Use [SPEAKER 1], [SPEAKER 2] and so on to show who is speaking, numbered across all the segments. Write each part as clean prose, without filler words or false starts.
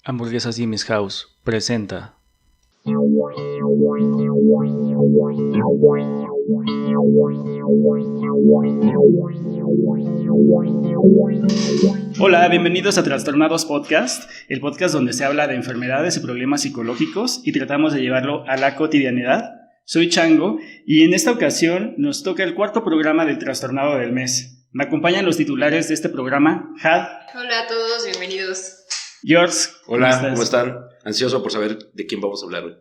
[SPEAKER 1] Hamburguesas Jimmy's House presenta.
[SPEAKER 2] Hola, bienvenidos a Trastornados Podcast, el podcast donde se habla de enfermedades y problemas psicológicos y tratamos de llevarlo a la cotidianidad. Soy Chango y en esta ocasión nos toca el cuarto programa del Trastornado del Mes. Me acompañan los titulares de este programa, Had.
[SPEAKER 3] Hola a todos, bienvenidos.
[SPEAKER 2] George.
[SPEAKER 4] Hola, ¿cómo están? Ansioso por saber de quién vamos a hablar hoy.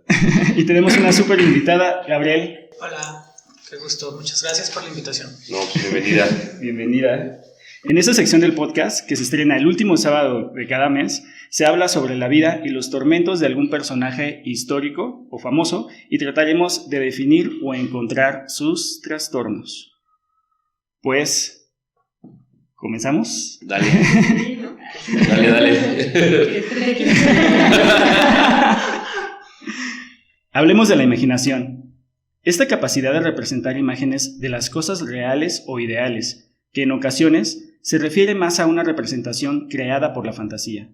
[SPEAKER 2] Y tenemos una súper invitada, Gabriel.
[SPEAKER 5] Hola, qué gusto, muchas gracias por la invitación.
[SPEAKER 4] No, pues bienvenida.
[SPEAKER 2] Bienvenida. En esta sección del podcast, que se estrena el último sábado de cada mes, se habla sobre la vida y los tormentos de algún personaje histórico o famoso y trataremos de definir o encontrar sus trastornos. Pues, ¿comenzamos?
[SPEAKER 4] Dale. Dale.
[SPEAKER 2] Hablemos de la imaginación. Esta capacidad de representar imágenes de las cosas reales o ideales, que en ocasiones se refiere más a una representación creada por la fantasía.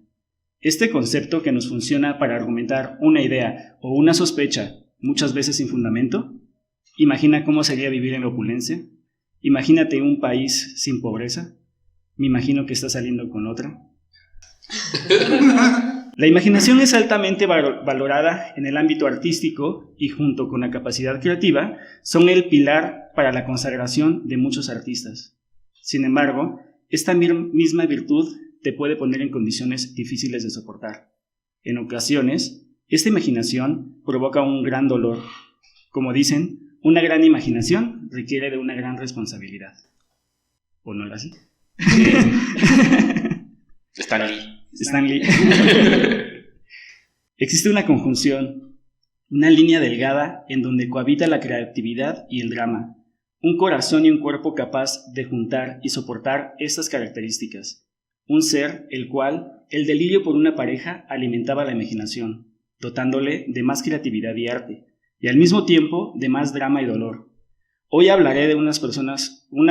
[SPEAKER 2] Este concepto que nos funciona para argumentar una idea o una sospecha, muchas veces sin fundamento. Imagina cómo sería vivir en la opulencia. Imagínate un país sin pobreza. Me imagino que estás saliendo con otra. La imaginación es altamente valorada en el ámbito artístico y junto con la capacidad creativa son el pilar para la consagración de muchos artistas. Sin embargo, esta misma virtud te puede poner en condiciones difíciles de soportar. En ocasiones, esta imaginación provoca un gran dolor. Como dicen, una gran imaginación requiere de una gran responsabilidad. ¿O no lo así? Stan Lee. Existe una conjunción, una línea delgada en donde cohabita la creatividad y el drama, un corazón y un cuerpo capaz de juntar y soportar estas características, un ser el cual el delirio por una pareja alimentaba la imaginación, dotándole de más creatividad y arte, y al mismo tiempo de más drama y dolor. Hoy hablaré de una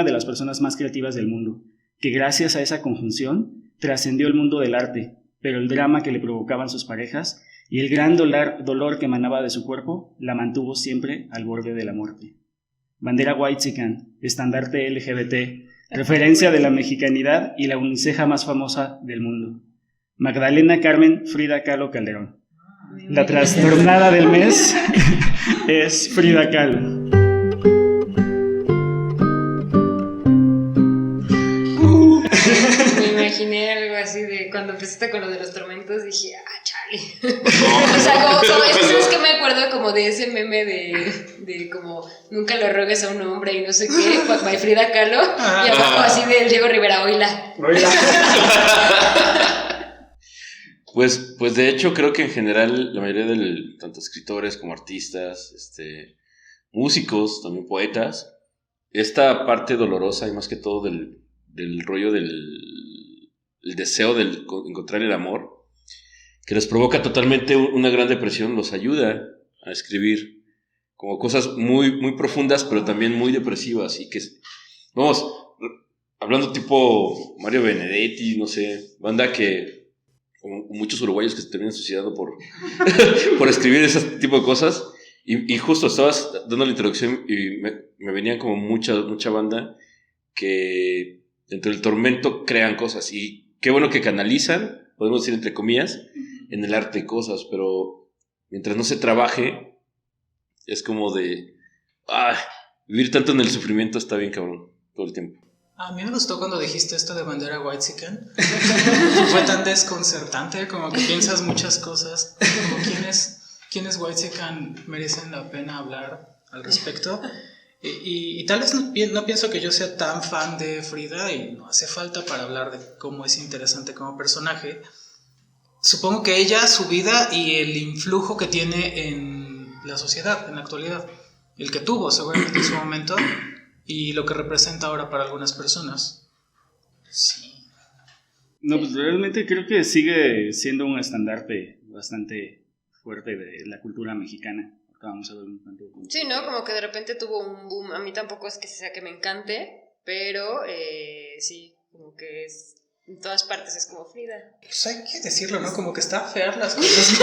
[SPEAKER 2] de las personas más creativas del mundo, que gracias a esa conjunción trascendió el mundo del arte, pero el drama que le provocaban sus parejas y el gran dolor que emanaba de su cuerpo la mantuvo siempre al borde de la muerte. Bandera whitexican, estandarte LGBT, referencia de la mexicanidad y la uniceja más famosa del mundo. Magdalena Carmen Frida Kahlo Calderón. La trastornada del mes es Frida Kahlo.
[SPEAKER 3] Me imaginé algo así de cuando empezaste con lo de los tormentos, dije, chale. O sea, como eso es que me acuerdo como de ese meme de como nunca lo rogues a un hombre y no sé qué, by Frida Kahlo, y abajo así de Diego Rivera, oíla.
[SPEAKER 4] Pues de hecho creo que en general la mayoría de tanto escritores como artistas, músicos, también poetas, esta parte dolorosa y más que todo del rollo el deseo de encontrar el amor, que les provoca totalmente una gran depresión, los ayuda a escribir como cosas muy, muy profundas, pero también muy depresivas. Y que, vamos, hablando tipo Mario Benedetti, no sé, banda que, como muchos uruguayos que se terminan suicidando por escribir ese tipo de cosas. Y justo estabas dando la introducción y me venían como mucha banda que dentro del tormento crean cosas, y qué bueno que canalizan, podemos decir entre comillas, en el arte cosas, pero mientras no se trabaje, es como de vivir tanto en el sufrimiento está bien cabrón, todo el tiempo.
[SPEAKER 5] A mí me gustó cuando dijiste esto de bandera whitexican. Fue tan desconcertante, como que piensas muchas cosas, como quiénes whitexican merecen la pena hablar al respecto. Y tal vez no pienso que yo sea tan fan de Frida, y no hace falta para hablar de cómo es interesante como personaje. Supongo que ella, su vida y el influjo que tiene en la sociedad, en la actualidad, el que tuvo seguramente en su momento y lo que representa ahora para algunas personas. Sí.
[SPEAKER 2] No, pues realmente creo que sigue siendo un estandarte bastante fuerte de la cultura mexicana. Vamos a ver un tanto.
[SPEAKER 3] Sí, ¿no? Como que de repente tuvo un boom. A mí tampoco es que sea que me encante, pero sí, como que es en todas partes es como Frida.
[SPEAKER 5] Pues hay que decirlo, ¿no? Como que está fea las cosas.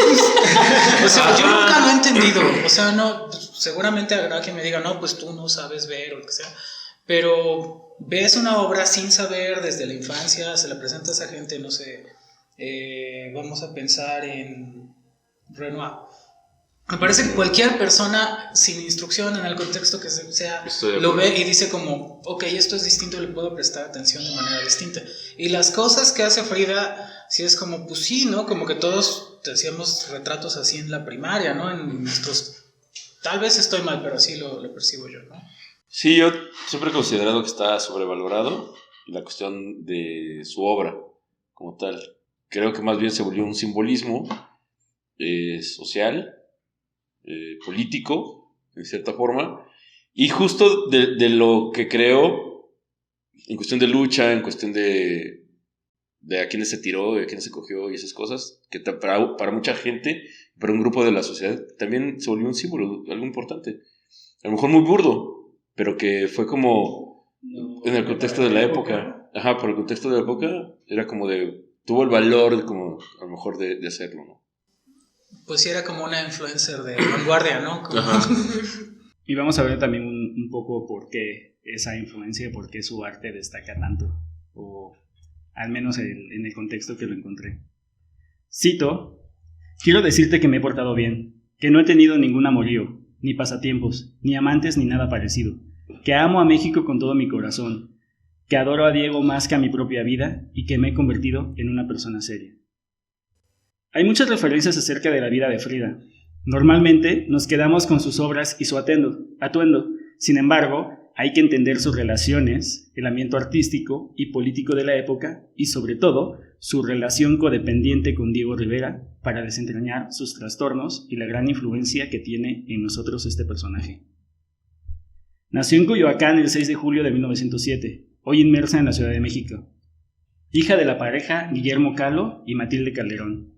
[SPEAKER 5] O sea, yo nunca lo he entendido. O sea, no, pues, seguramente habrá quien me diga, no, pues tú no sabes ver o lo que sea. Pero ves una obra sin saber desde la infancia, se la presenta a esa gente, no sé. Vamos a pensar en Renoir. Me parece que cualquier persona sin instrucción en el contexto que sea lo ve y dice como, ok, esto es distinto, le puedo prestar atención de manera distinta. Y las cosas que hace Frida, sí es como, pues sí, ¿no? Como que todos hacíamos retratos así en la primaria, ¿no? En nuestros... Tal vez estoy mal, pero así lo percibo yo, ¿no?
[SPEAKER 4] Sí, yo siempre he considerado que está sobrevalorado la cuestión de su obra como tal. Creo que más bien se volvió un simbolismo social, político, en cierta forma, y justo de lo que creo en cuestión de lucha, en cuestión de a quiénes se tiró, de a quiénes se cogió y esas cosas, que para mucha gente, para un grupo de la sociedad, también se volvió un símbolo, algo importante. A lo mejor muy burdo, pero que fue como en el contexto de la época. Ajá, por el contexto de la época, era como tuvo el valor como a lo mejor de hacerlo, ¿no?
[SPEAKER 5] Pues sí, era como una influencer de vanguardia, ¿no? Como...
[SPEAKER 2] Y vamos a ver también un poco por qué esa influencia, por qué su arte destaca tanto, o al menos en el contexto que lo encontré. Cito: quiero decirte que me he portado bien, que no he tenido ningún amorío, ni pasatiempos, ni amantes, ni nada parecido, que amo a México con todo mi corazón, que adoro a Diego más que a mi propia vida y que me he convertido en una persona seria. Hay muchas referencias acerca de la vida de Frida. Normalmente nos quedamos con sus obras y su atuendo. Sin embargo, hay que entender sus relaciones, el ambiente artístico y político de la época y, sobre todo, su relación codependiente con Diego Rivera para desentrañar sus trastornos y la gran influencia que tiene en nosotros este personaje. Nació en Coyoacán el 6 de julio de 1907, hoy inmersa en la Ciudad de México. Hija de la pareja Guillermo Kahlo y Matilde Calderón.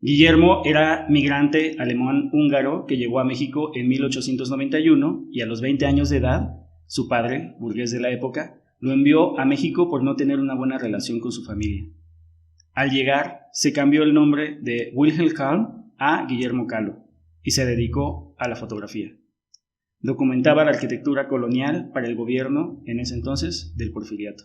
[SPEAKER 2] Guillermo era migrante alemán-húngaro que llegó a México en 1891 y a los 20 años de edad, su padre, burgués de la época, lo envió a México por no tener una buena relación con su familia. Al llegar, se cambió el nombre de Wilhelm Kahlo a Guillermo Kahlo y se dedicó a la fotografía. Documentaba la arquitectura colonial para el gobierno, en ese entonces, del Porfiriato.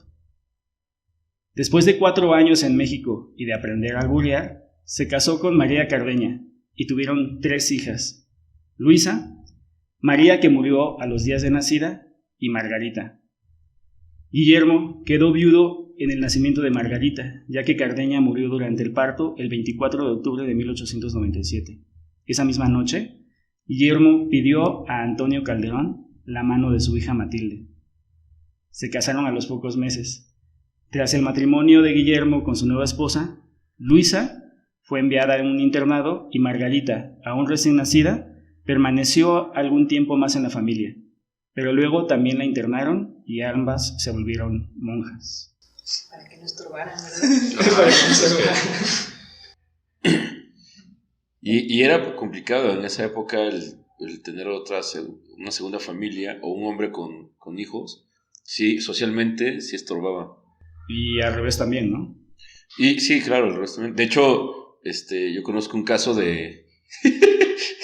[SPEAKER 2] Después de 4 años en México y de aprender a alburear, se casó con María Cardeña y tuvieron 3 hijas: Luisa, María, que murió a los días de nacida, y Margarita. Guillermo quedó viudo en el nacimiento de Margarita, ya que Cardeña murió durante el parto el 24 de octubre de 1897. Esa misma noche, Guillermo pidió a Antonio Calderón la mano de su hija Matilde. Se casaron a los pocos meses. Tras el matrimonio de Guillermo con su nueva esposa, Luisa fue enviada a un internado y Margarita, aún recién nacida, permaneció algún tiempo más en la familia, pero luego también la internaron y ambas se volvieron monjas.
[SPEAKER 3] Para que no estorbaran, ¿verdad?
[SPEAKER 4] Y era complicado en esa época el tener una segunda familia o un hombre con hijos. Sí, socialmente sí estorbaba.
[SPEAKER 2] Y al revés también, ¿no?
[SPEAKER 4] Y sí, claro, al revés también. De hecho, yo conozco un caso de...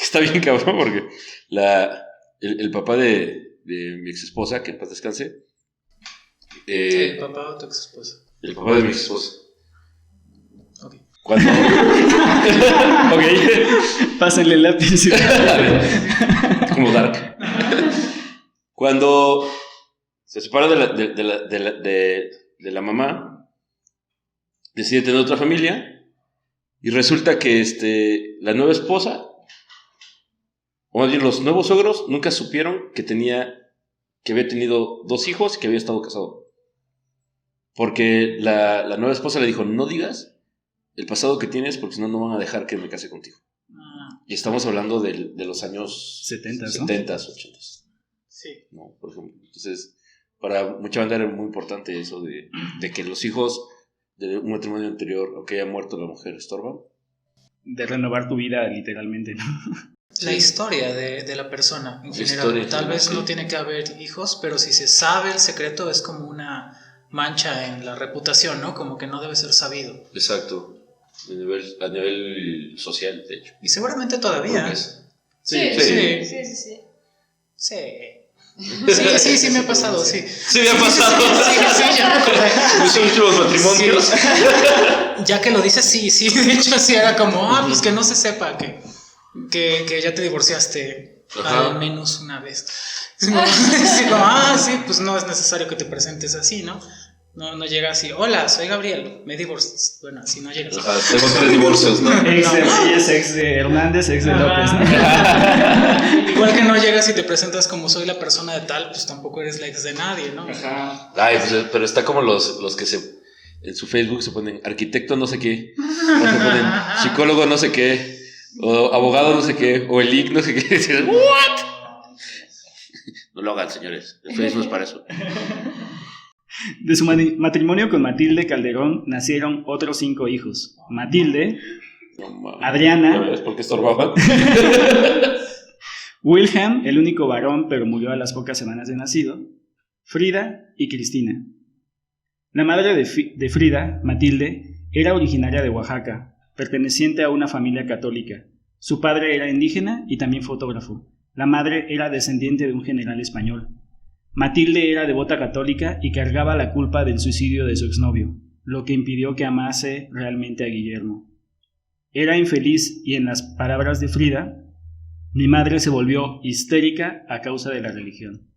[SPEAKER 4] Está bien cabrón porque el papá de mi ex esposa, que en paz descanse.
[SPEAKER 5] ¿El papá o tu ex esposa?
[SPEAKER 4] El papá de mi ex esposa.
[SPEAKER 5] Ok.
[SPEAKER 4] Cuando... Ok.
[SPEAKER 2] Pásenle el lápiz.
[SPEAKER 4] Como Dark. Cuando se separa de la mamá, decide tener otra familia. Y resulta que la nueva esposa, o más bien los nuevos suegros, nunca supieron que había tenido 2 hijos y que había estado casado. Porque la nueva esposa le dijo: no digas el pasado que tienes, porque si no, no van a dejar que me case contigo. Y estamos hablando de los años
[SPEAKER 2] 70, ¿no?
[SPEAKER 4] 70, 80.
[SPEAKER 5] Sí.
[SPEAKER 4] ¿No? Por ejemplo. Entonces, para mucha banda era muy importante eso de que los hijos de un matrimonio anterior o que haya muerto la mujer estorban.
[SPEAKER 2] De renovar tu vida, literalmente, ¿no?
[SPEAKER 5] La historia de la persona en general. Tal vez no tiene que haber hijos, pero si se sabe el secreto es como una mancha en la reputación, ¿no? Como que no debe ser sabido.
[SPEAKER 4] Exacto. A nivel social, de hecho.
[SPEAKER 5] Y seguramente todavía.
[SPEAKER 3] Sí.
[SPEAKER 5] Sí, me ha pasado, sí.
[SPEAKER 4] Sí, me ha pasado.
[SPEAKER 5] Sí, ya me acordé.
[SPEAKER 4] Mis últimos matrimonios.
[SPEAKER 5] Sí. Ya que lo dices, sí. De hecho, sí era como, pues que no se sepa que ya te divorciaste al menos una vez. Sí, como, sí, pues no es necesario que te presentes así, ¿no? No llega así, hola, soy Gabriel, me divorcié. Bueno, así no llegas.
[SPEAKER 4] Tengo 3 divorcios, ¿no?
[SPEAKER 2] Ex de Hernández, ex de López, ¿no?
[SPEAKER 5] Igual que no llegas y te presentas como soy la persona de tal, pues tampoco eres la ex de nadie, ¿no?
[SPEAKER 2] Ajá.
[SPEAKER 4] Ay, pues, pero está como los que en su Facebook se ponen arquitecto no sé qué, o se ponen psicólogo no sé qué, o abogado no sé qué, o el IC no sé qué. ¿What? No lo hagan, señores. El Facebook es para eso.
[SPEAKER 2] De su matrimonio con Matilde Calderón nacieron otros 5 hijos. Matilde, Adriana.
[SPEAKER 4] ¿Ya ves por qué estorbaban?
[SPEAKER 2] Wilhelm, el único varón, pero murió a las pocas semanas de nacido. Frida y Cristina. La madre de Frida, Matilde, era originaria de Oaxaca, perteneciente a una familia católica. Su padre era indígena y también fotógrafo. La madre era descendiente de un general español. Matilde era devota católica y cargaba la culpa del suicidio de su exnovio, lo que impidió que amase realmente a Guillermo. Era infeliz y, en las palabras de Frida, mi madre se volvió histérica a causa de la religión.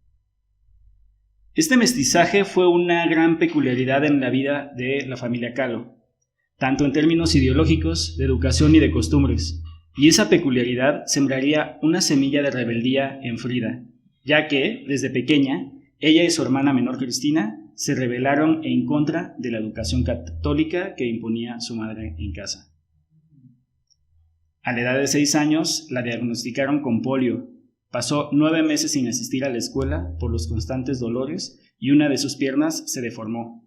[SPEAKER 2] Este mestizaje fue una gran peculiaridad en la vida de la familia Kahlo, tanto en términos ideológicos, de educación y de costumbres, y esa peculiaridad sembraría una semilla de rebeldía en Frida, ya que, desde pequeña, ella y su hermana menor Cristina se rebelaron en contra de la educación católica que imponía su madre en casa. A la edad de 6 años la diagnosticaron con polio. Pasó 9 meses sin asistir a la escuela por los constantes dolores y una de sus piernas se deformó.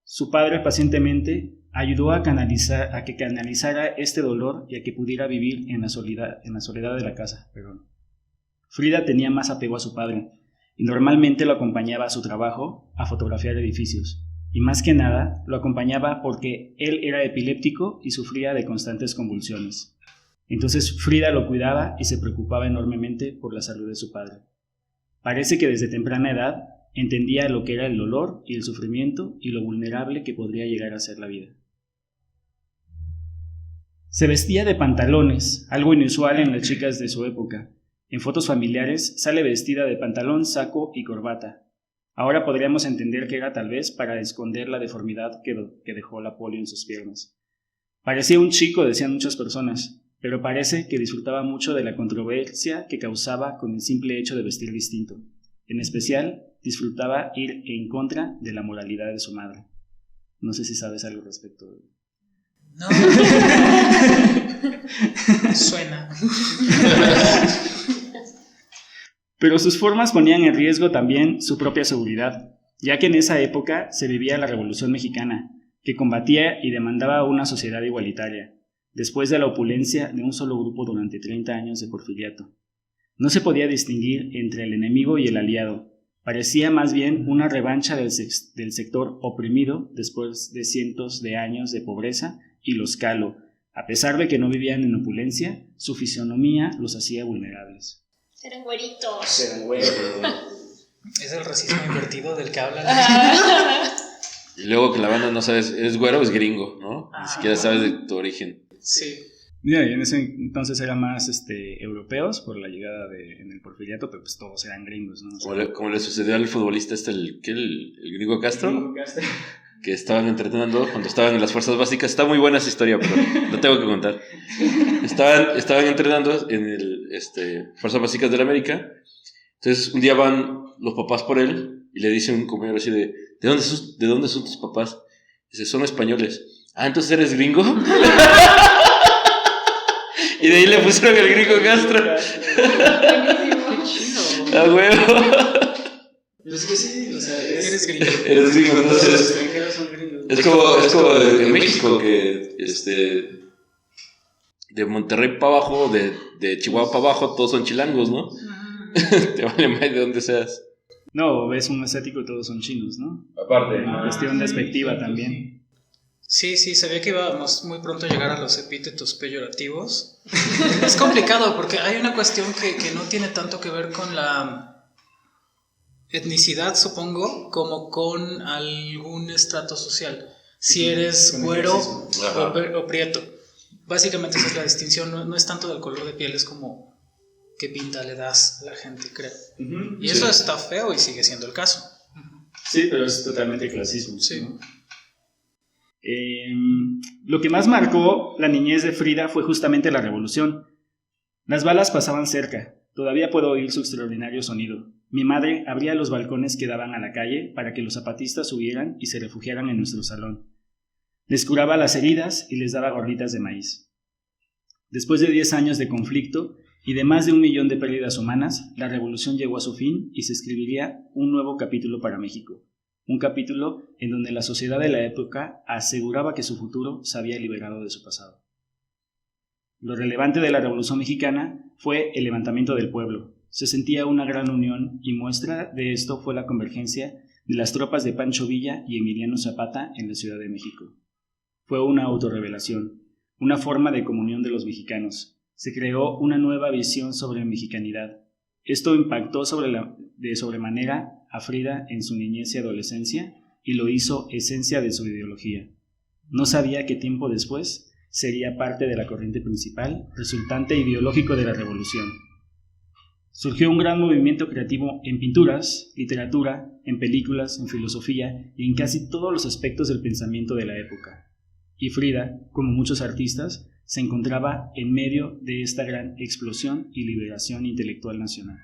[SPEAKER 2] Su padre pacientemente ayudó a que canalizara este dolor y a que pudiera vivir en la soledad de la casa. Frida tenía más apego a su padre y normalmente lo acompañaba a su trabajo a fotografiar edificios, y más que nada lo acompañaba porque él era epiléptico y sufría de constantes convulsiones. Entonces Frida lo cuidaba y se preocupaba enormemente por la salud de su padre. Parece que desde temprana edad entendía lo que era el dolor y el sufrimiento y lo vulnerable que podría llegar a ser la vida. Se vestía de pantalones, algo inusual en las chicas de su época. En fotos familiares sale vestida de pantalón, saco y corbata. Ahora podríamos entender que era tal vez para esconder la deformidad que dejó la polio en sus piernas. Parecía un chico, decían muchas personas, pero parece que disfrutaba mucho de la controversia que causaba con el simple hecho de vestir distinto. En especial, disfrutaba ir en contra de la moralidad de su madre. No sé si sabes algo respecto de...
[SPEAKER 5] No. Suena.
[SPEAKER 2] Pero sus formas ponían en riesgo también su propia seguridad, ya que en esa época se vivía la Revolución Mexicana, que combatía y demandaba una sociedad igualitaria, después de la opulencia de un solo grupo durante 30 años de porfiriato. No se podía distinguir entre el enemigo y el aliado, parecía más bien una revancha del sector oprimido después de cientos de años de pobreza, y los Kahlo, a pesar de que no vivían en opulencia, su fisonomía los hacía vulnerables.
[SPEAKER 3] Eran güeritos.
[SPEAKER 5] Es el racismo invertido del que hablan.
[SPEAKER 4] Y luego que la banda no sabes, ¿es güero o es gringo? ¿No? Ni siquiera sabes de tu origen.
[SPEAKER 5] Sí.
[SPEAKER 2] Mira, y en ese entonces eran más europeos por la llegada en el porfiriato, pero pues todos eran gringos, ¿no? O sea,
[SPEAKER 4] Como le sucedió al futbolista el gringo Castro, que estaban entrenando cuando estaban en las fuerzas básicas. Está muy buena esa historia, pero la tengo que contar. Estaban entrenando en fuerzas básicas de la América. Entonces un día van los papás por él y le dice un compañero así ¿de dónde son tus papás? Dice, son españoles. Ah, entonces eres gringo. Y de ahí le pusieron el gringo Castro. A huevo.
[SPEAKER 2] Pues que sí, o sea,
[SPEAKER 5] Eres gringo.
[SPEAKER 4] Eres gringo,
[SPEAKER 2] Los
[SPEAKER 4] entonces.
[SPEAKER 2] extranjeros son gringos.
[SPEAKER 4] Es como en México que de Monterrey para abajo, de Chihuahua para abajo, todos son chilangos, ¿no? Te vale más de donde seas.
[SPEAKER 2] No, ves un asiático y todos son chinos, ¿no?
[SPEAKER 4] Aparte.
[SPEAKER 2] Una cuestión despectiva también.
[SPEAKER 5] Sí, sabía que íbamos muy pronto a llegar a los epítetos peyorativos. Es complicado porque hay una cuestión que no tiene tanto que ver con la etnicidad, supongo, como con algún estrato social. Si eres güero o prieto. Básicamente esa es la distinción, no es tanto del color de piel, es como qué pinta le das a la gente, creo. Y eso está feo y sigue siendo el caso.
[SPEAKER 2] Sí, pero es totalmente clasismo.
[SPEAKER 5] Sí.
[SPEAKER 2] ¿No? Lo que más marcó la niñez de Frida fue justamente la revolución. Las balas pasaban cerca, todavía puedo oír su extraordinario sonido. Mi madre abría los balcones que daban a la calle para que los zapatistas subieran y se refugiaran en nuestro salón. Les curaba las heridas y les daba gorditas de maíz. Después de 10 años de conflicto y de más de 1 millón de pérdidas humanas, la revolución llegó a su fin y se escribiría un nuevo capítulo para México. Un capítulo en donde la sociedad de la época aseguraba que su futuro se había liberado de su pasado. Lo relevante de la Revolución Mexicana fue el levantamiento del pueblo. Se sentía una gran unión y muestra de esto fue la convergencia de las tropas de Pancho Villa y Emiliano Zapata en la Ciudad de México. Fue una autorrevelación, una forma de comunión de los mexicanos. Se creó una nueva visión sobre la mexicanidad. Esto impactó de sobremanera a Frida en su niñez y adolescencia y lo hizo esencia de su ideología. No sabía que tiempo después sería parte de la corriente principal, resultante ideológico de la revolución. Surgió un gran movimiento creativo en pinturas, literatura, en películas, en filosofía y en casi todos los aspectos del pensamiento de la época. Y Frida, como muchos artistas, se encontraba en medio de esta gran explosión y liberación intelectual nacional.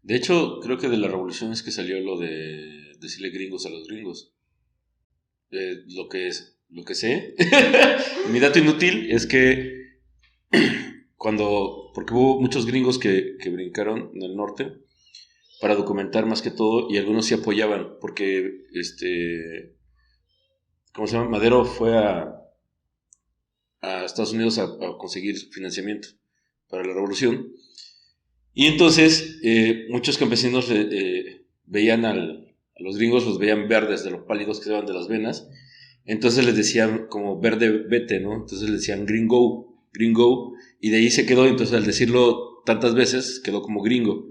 [SPEAKER 4] De hecho, creo que de la revolución es que salió lo de decirle gringos a los gringos. Lo que sé, mi dato inútil es que porque hubo muchos gringos que brincaron en el norte para documentar más que todo y algunos sí apoyaban porque ¿cómo se llama? Madero fue a Estados Unidos a conseguir financiamiento para la revolución. Y entonces muchos campesinos veían a los gringos, los veían verdes de los pálidos que se van de las venas. Entonces les decían como verde vete, ¿no? Entonces les decían gringo, y de ahí se quedó. Entonces al decirlo tantas veces quedó como gringo.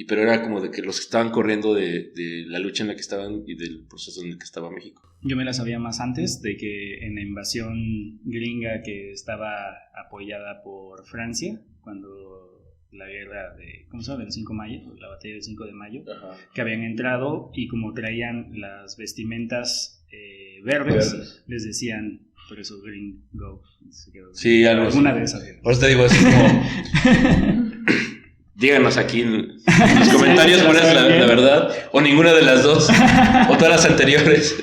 [SPEAKER 4] Pero era como de que los que estaban corriendo de la lucha en la que estaban y del proceso en el que estaba México.
[SPEAKER 2] Yo me la sabía más antes de que en la invasión gringa que estaba apoyada por Francia, cuando la guerra de, ¿cómo se llama? Del 5 de mayo, la batalla del 5 de mayo,
[SPEAKER 4] Ajá.
[SPEAKER 2] que habían entrado y como traían las vestimentas verdes, les decían, por eso gringo.
[SPEAKER 4] Sí, algo
[SPEAKER 2] alguna
[SPEAKER 4] así.
[SPEAKER 2] de esas.
[SPEAKER 4] Por eso te digo, es como... Díganos aquí en los comentarios cuál es la verdad, o ninguna de las dos, o todas las anteriores.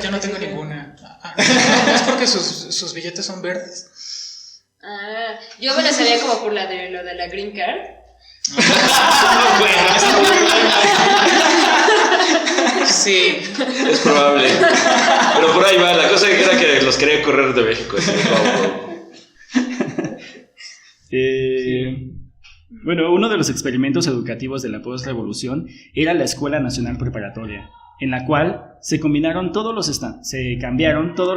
[SPEAKER 5] Yo no tengo ninguna. Es porque sus billetes son verdes.
[SPEAKER 3] Yo me la sabía como por lo de la green card.
[SPEAKER 5] Sí.
[SPEAKER 4] Es probable. Pero por ahí va, la cosa era que los quería correr de México.
[SPEAKER 2] Bueno, uno de los experimentos educativos de la post-revolución era la Escuela Nacional Preparatoria, en la cual se cambiaron todos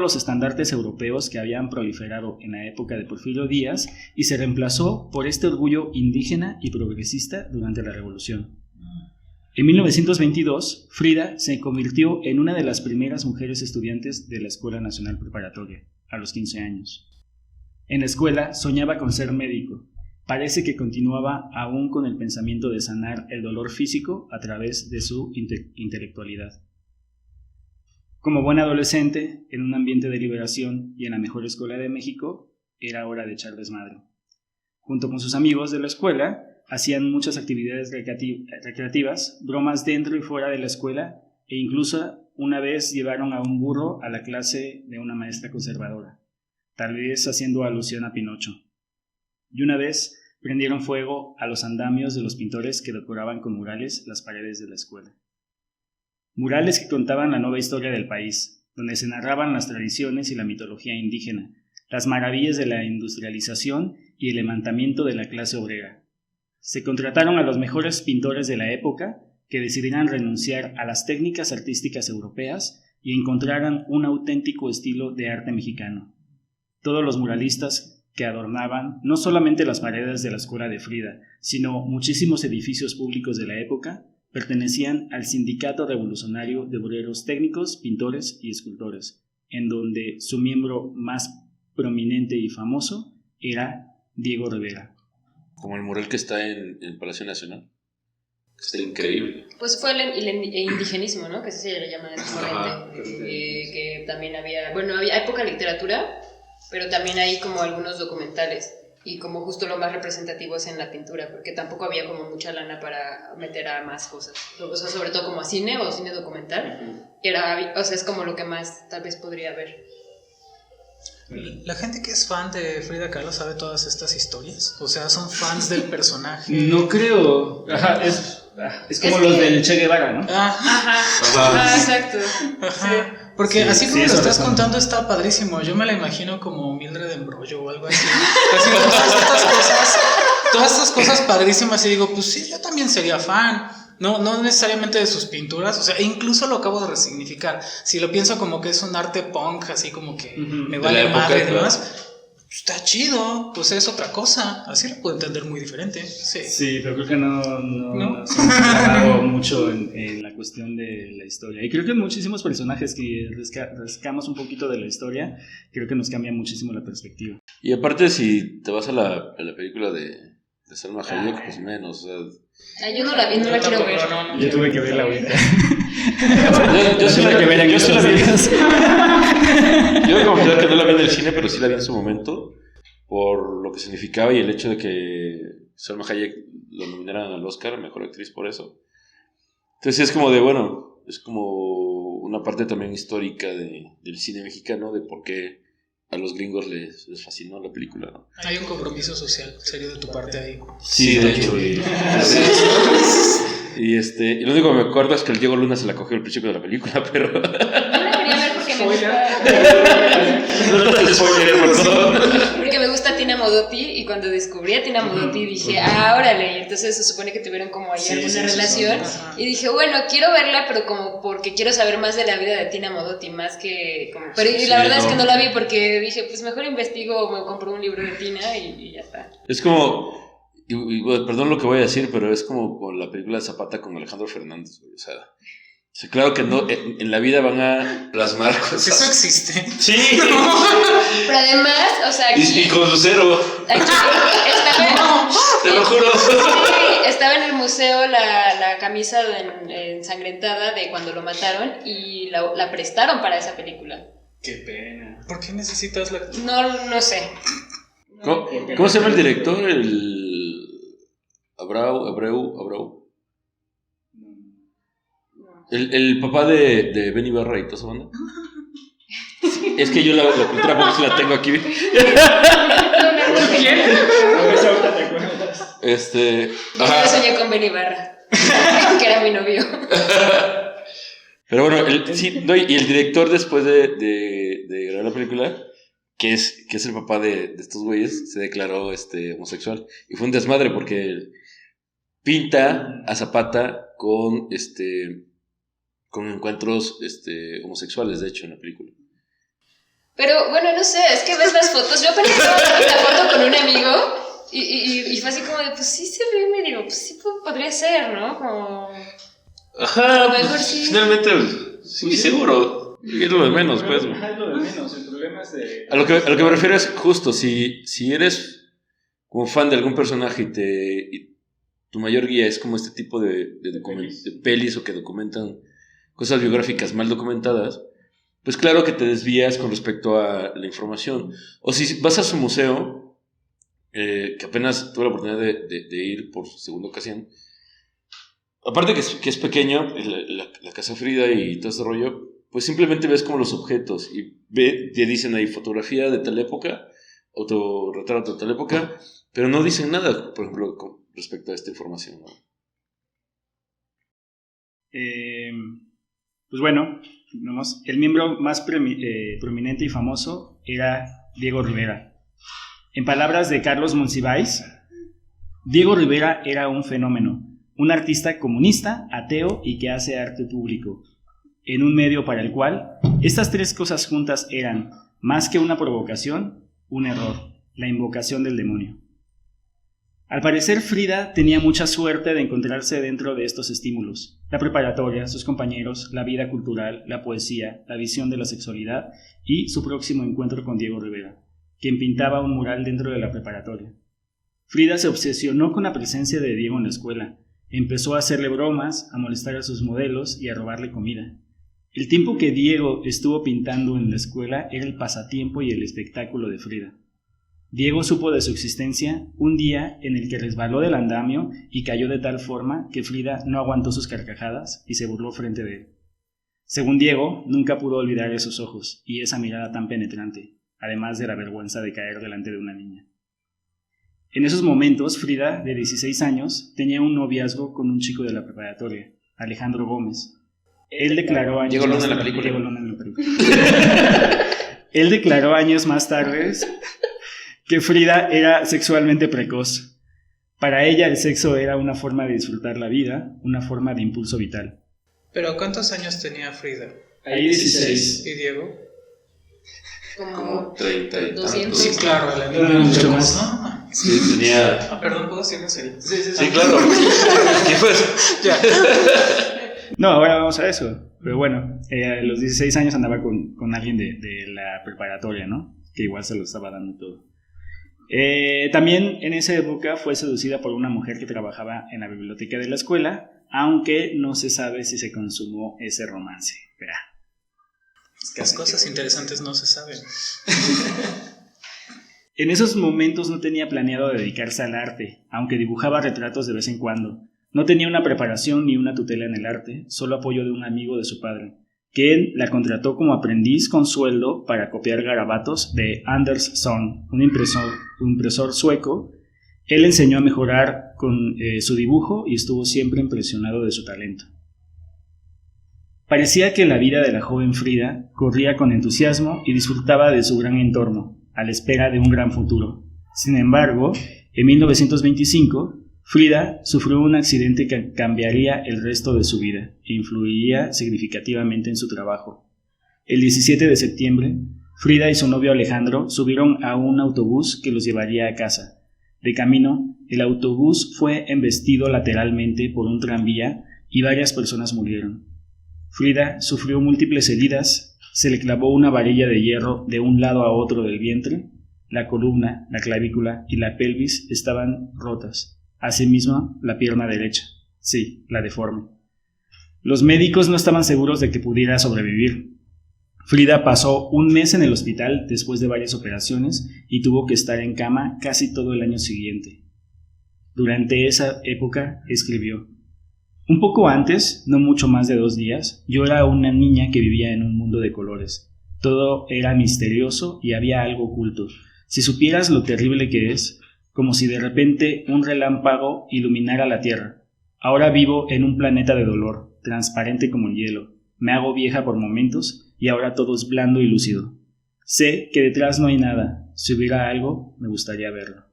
[SPEAKER 2] los estandartes europeos que habían proliferado en la época de Porfirio Díaz y se reemplazó por este orgullo indígena y progresista durante la revolución. En 1922, Frida se convirtió en una de las primeras mujeres estudiantes de la Escuela Nacional Preparatoria, a los 15 años. En la escuela soñaba con ser médico. Parece que continuaba aún con el pensamiento de sanar el dolor físico a través de su intelectualidad. Como buena adolescente, en un ambiente de liberación y en la mejor escuela de México, era hora de echar desmadre. Junto con sus amigos de la escuela, hacían muchas actividades recreativas, bromas dentro y fuera de la escuela, e incluso una vez llevaron a un burro a la clase de una maestra conservadora, tal vez haciendo alusión a Pinocho. Y una vez prendieron fuego a los andamios de los pintores que decoraban con murales las paredes de la escuela. Murales que contaban la nueva historia del país, donde se narraban las tradiciones y la mitología indígena, las maravillas de la industrialización y el levantamiento de la clase obrera. Se contrataron a los mejores pintores de la época, que decidieran renunciar a las técnicas artísticas europeas y encontraran un auténtico estilo de arte mexicano. Todos los muralistas que adornaban no solamente las paredes de la escuela de Frida, sino muchísimos edificios públicos de la época, pertenecían al Sindicato Revolucionario de Obreros Técnicos, Pintores y Escultores, en donde su miembro más prominente y famoso era Diego Rivera.
[SPEAKER 4] Como el mural que está en el Palacio Nacional. Está increíble.
[SPEAKER 3] Pues fue el indigenismo, ¿no? Que así se le llama corriente. Que también hay poca literatura, pero también hay como algunos documentales. Y como justo lo más representativo es en la pintura, porque tampoco había como mucha lana para meter a más cosas. O sea, sobre todo como a cine o cine documental. Es como lo que más tal vez podría haber.
[SPEAKER 5] La gente que es fan de Frida Kahlo sabe todas estas historias. O sea, son fans del personaje.
[SPEAKER 2] No creo. Ajá, es como los del Che Guevara, ¿no?
[SPEAKER 3] Ajá, exacto.
[SPEAKER 5] Ajá. Porque así como lo
[SPEAKER 2] eso
[SPEAKER 5] estás
[SPEAKER 2] razón.
[SPEAKER 5] contando está padrísimo. Yo me la imagino como Mildred de Embrollo o algo así. Haciendo todas estas cosas padrísimas y digo, pues sí, yo también sería fan. No necesariamente de sus pinturas, o sea, incluso lo acabo de resignificar. Si lo pienso como que es un arte punk, así como que me vale madre y demás, está chido, pues es otra cosa. Así lo puedo entender muy diferente.
[SPEAKER 2] Sí, pero creo que no se hemos clavado mucho en la cuestión de la historia. Y creo que muchísimos personajes que rascamos un poquito de la historia, creo que nos cambia muchísimo la perspectiva.
[SPEAKER 4] Y aparte, si te vas a la película de Salma Hayek, pues menos. O sea,
[SPEAKER 3] Yo no la vi, no la quiero ver.
[SPEAKER 2] Yo tuve que verla ahorita.
[SPEAKER 4] yo sí la vi. Yo debo confesar que no la vi en el cine, pero sí la vi en su momento, por lo que significaba y el hecho de que Salma Hayek lo nominaran al Oscar, mejor actriz por eso. Entonces es como es como una parte también histórica del cine mexicano, de por qué a los gringos les fascinó la película, ¿no?
[SPEAKER 5] Hay un compromiso social serio de tu parte ahí.
[SPEAKER 4] Sí, de hecho. Y lo único que me acuerdo es que el Diego Luna se la cogió al principio de la película, pero...
[SPEAKER 3] Yo la quería ver porque me gusta.
[SPEAKER 4] No te spoiler, por favor.
[SPEAKER 3] Porque me gusta Tina Modotti y cuando descubrí a Tina Modotti dije, órale, y entonces se supone que tuvieron como ahí alguna relación y dije, bueno, quiero verla, pero como porque quiero saber más de la vida de Tina Modotti, más que como... Pero y la verdad es que no la vi porque dije, pues mejor investigo o me compro un libro de Tina y ya está.
[SPEAKER 4] Es como... perdón lo que voy a decir, pero es como con la película de Zapata con Alejandro Fernández, güey. O sea, claro que no, en la vida van a plasmar cosas.
[SPEAKER 5] Eso existe.
[SPEAKER 4] Sí.
[SPEAKER 3] Pero además, o sea, aquí,
[SPEAKER 4] Y con Lucero. Te lo juro.
[SPEAKER 3] Sí, estaba en el museo la camisa ensangrentada de cuando lo mataron y la prestaron para esa película.
[SPEAKER 2] Qué pena.
[SPEAKER 5] ¿Por qué necesitas la...?
[SPEAKER 3] No sé.
[SPEAKER 4] ¿Cómo se llama el director? Abreu. El papá de Benny Barra y toda esa banda. Es que yo la cultura pop la tengo aquí.
[SPEAKER 3] Yo soñé con Benny Barra, que era mi novio.
[SPEAKER 4] Pero bueno, y el director después de grabar la película, que es el papá de estos güeyes, se declaró homosexual. Y fue un desmadre porque pinta a Zapata con encuentros homosexuales, de hecho, en la película.
[SPEAKER 3] Pero bueno, no sé, es que ves las fotos. Yo apenas estaba viendo la foto con un amigo y fue así como de, pues sí se ve, me digo, pues sí podría ser, ¿no? Como...
[SPEAKER 4] Ajá,
[SPEAKER 3] a lo mejor sí.
[SPEAKER 4] Finalmente, sí, seguro. Es lo de menos, pues.
[SPEAKER 2] Es lo de menos, el problema es de...
[SPEAKER 4] A lo que me refiero es justo, si eres como fan de algún personaje y tu mayor guía es como este tipo de pelis o que documentan cosas biográficas mal documentadas, pues claro que te desvías con respecto a la información. O si vas a su museo, que apenas tuve la oportunidad de ir por segunda ocasión, aparte que es pequeño, la Casa Frida y todo ese rollo, pues simplemente ves como los objetos y te dicen ahí fotografía de tal época, autorretrato de tal época, pero no dicen nada, por ejemplo, con respecto a esta información, ¿no?
[SPEAKER 2] Pues bueno, el miembro más prominente y famoso era Diego Rivera. En palabras de Carlos Monsiváis, Diego Rivera era un un artista comunista, ateo y que hace arte público, en un medio para el cual estas tres cosas juntas eran, más que una provocación, un error, la invocación del demonio. Al parecer, Frida tenía mucha suerte de encontrarse dentro de estos estímulos: la preparatoria, sus compañeros, la vida cultural, la poesía, la visión de la sexualidad y su próximo encuentro con Diego Rivera, quien pintaba un mural dentro de la preparatoria. Frida se obsesionó con la presencia de Diego en la escuela. Empezó a hacerle bromas, a molestar a sus modelos y a robarle comida. El tiempo que Diego estuvo pintando en la escuela era el pasatiempo y el espectáculo de Frida. Diego supo de su existencia un día en el que resbaló del andamio y cayó de tal forma que Frida no aguantó sus carcajadas y se burló frente de él. Según Diego, nunca pudo olvidar esos ojos y esa mirada tan penetrante, además de la vergüenza de caer delante de una niña. En esos momentos, Frida, de 16 años, tenía un noviazgo con un chico de la preparatoria, Alejandro Gómez. Él declaró años
[SPEAKER 4] Diego Luna
[SPEAKER 2] más
[SPEAKER 4] en la
[SPEAKER 2] tarde-
[SPEAKER 4] película.
[SPEAKER 2] Diego Luna en la película. Él declaró años más tarde que Frida era sexualmente precoz. Para ella el sexo era una forma de disfrutar la vida, una forma de impulso vital.
[SPEAKER 5] Pero ¿cuántos años tenía Frida?
[SPEAKER 2] Ahí 16.
[SPEAKER 5] ¿Y Diego?
[SPEAKER 3] Como
[SPEAKER 4] 30 y
[SPEAKER 3] 200.
[SPEAKER 4] tantos.
[SPEAKER 5] Sí, claro, el
[SPEAKER 2] No,
[SPEAKER 5] anillo
[SPEAKER 2] mucho
[SPEAKER 5] mucho
[SPEAKER 2] más.
[SPEAKER 5] más, ¿no?
[SPEAKER 4] Sí, tenía...
[SPEAKER 5] Perdón, ¿puedo decirlo en serio?
[SPEAKER 4] Sí, claro. ¿Qué fue eso?
[SPEAKER 5] Ya.
[SPEAKER 2] No, ahora vamos a eso. Pero bueno, a los 16 años andaba con alguien de la preparatoria, ¿no? Que igual se lo estaba dando todo. También en esa época fue seducida por una mujer que trabajaba en la biblioteca de la escuela, aunque no se sabe si se consumó ese romance. Verá.
[SPEAKER 5] Las cosas interesantes no se saben.
[SPEAKER 2] En esos momentos no tenía planeado dedicarse al arte, aunque dibujaba retratos de vez en cuando. No tenía una preparación ni una tutela en el arte, solo apoyo de un amigo de su padre, que la contrató como aprendiz con sueldo para copiar garabatos de Anders Zorn, un impresor sueco. Él enseñó a mejorar con su dibujo y estuvo siempre impresionado de su talento. Parecía que la vida de la joven Frida corría con entusiasmo y disfrutaba de su gran entorno, a la espera de un gran futuro. Sin embargo, en 1925, Frida sufrió un accidente que cambiaría el resto de su vida e influiría significativamente en su trabajo. El 17 de septiembre, Frida y su novio Alejandro subieron a un autobús que los llevaría a casa. De camino, el autobús fue embestido lateralmente por un tranvía y varias personas murieron. Frida sufrió múltiples heridas, se le clavó una varilla de hierro de un lado a otro del vientre, la columna, la clavícula y la pelvis estaban rotas. Asimismo, la pierna derecha, sí, la deforme. Los médicos no estaban seguros de que pudiera sobrevivir. Frida pasó un mes en el hospital después de varias operaciones y tuvo que estar en cama casi todo el año siguiente. Durante esa época escribió: un poco antes, no mucho más de 2 días, yo era una niña que vivía en un mundo de colores. Todo era misterioso y había algo oculto. Si supieras lo terrible que es, como si de repente un relámpago iluminara la Tierra. Ahora vivo en un planeta de dolor, transparente como el hielo. Me hago vieja por momentos y ahora todo es blando y lúcido. Sé que detrás no hay nada. Si hubiera algo, me gustaría verlo.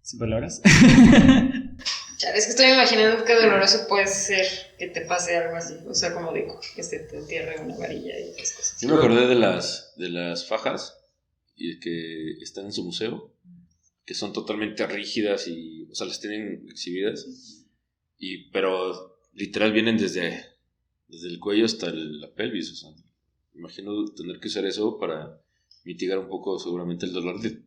[SPEAKER 2] ¿Sin palabras?
[SPEAKER 3] Chale, es que estoy imaginando qué doloroso puede ser que te pase algo así. O sea, como digo, que se te entierre una varilla y esas cosas.
[SPEAKER 4] Yo me acordé de las fajas y que están en su museo, que son totalmente rígidas y, o sea, las tienen exhibidas, pero literal vienen desde el cuello hasta la pelvis. O sea, me imagino tener que usar eso para mitigar un poco seguramente el dolor de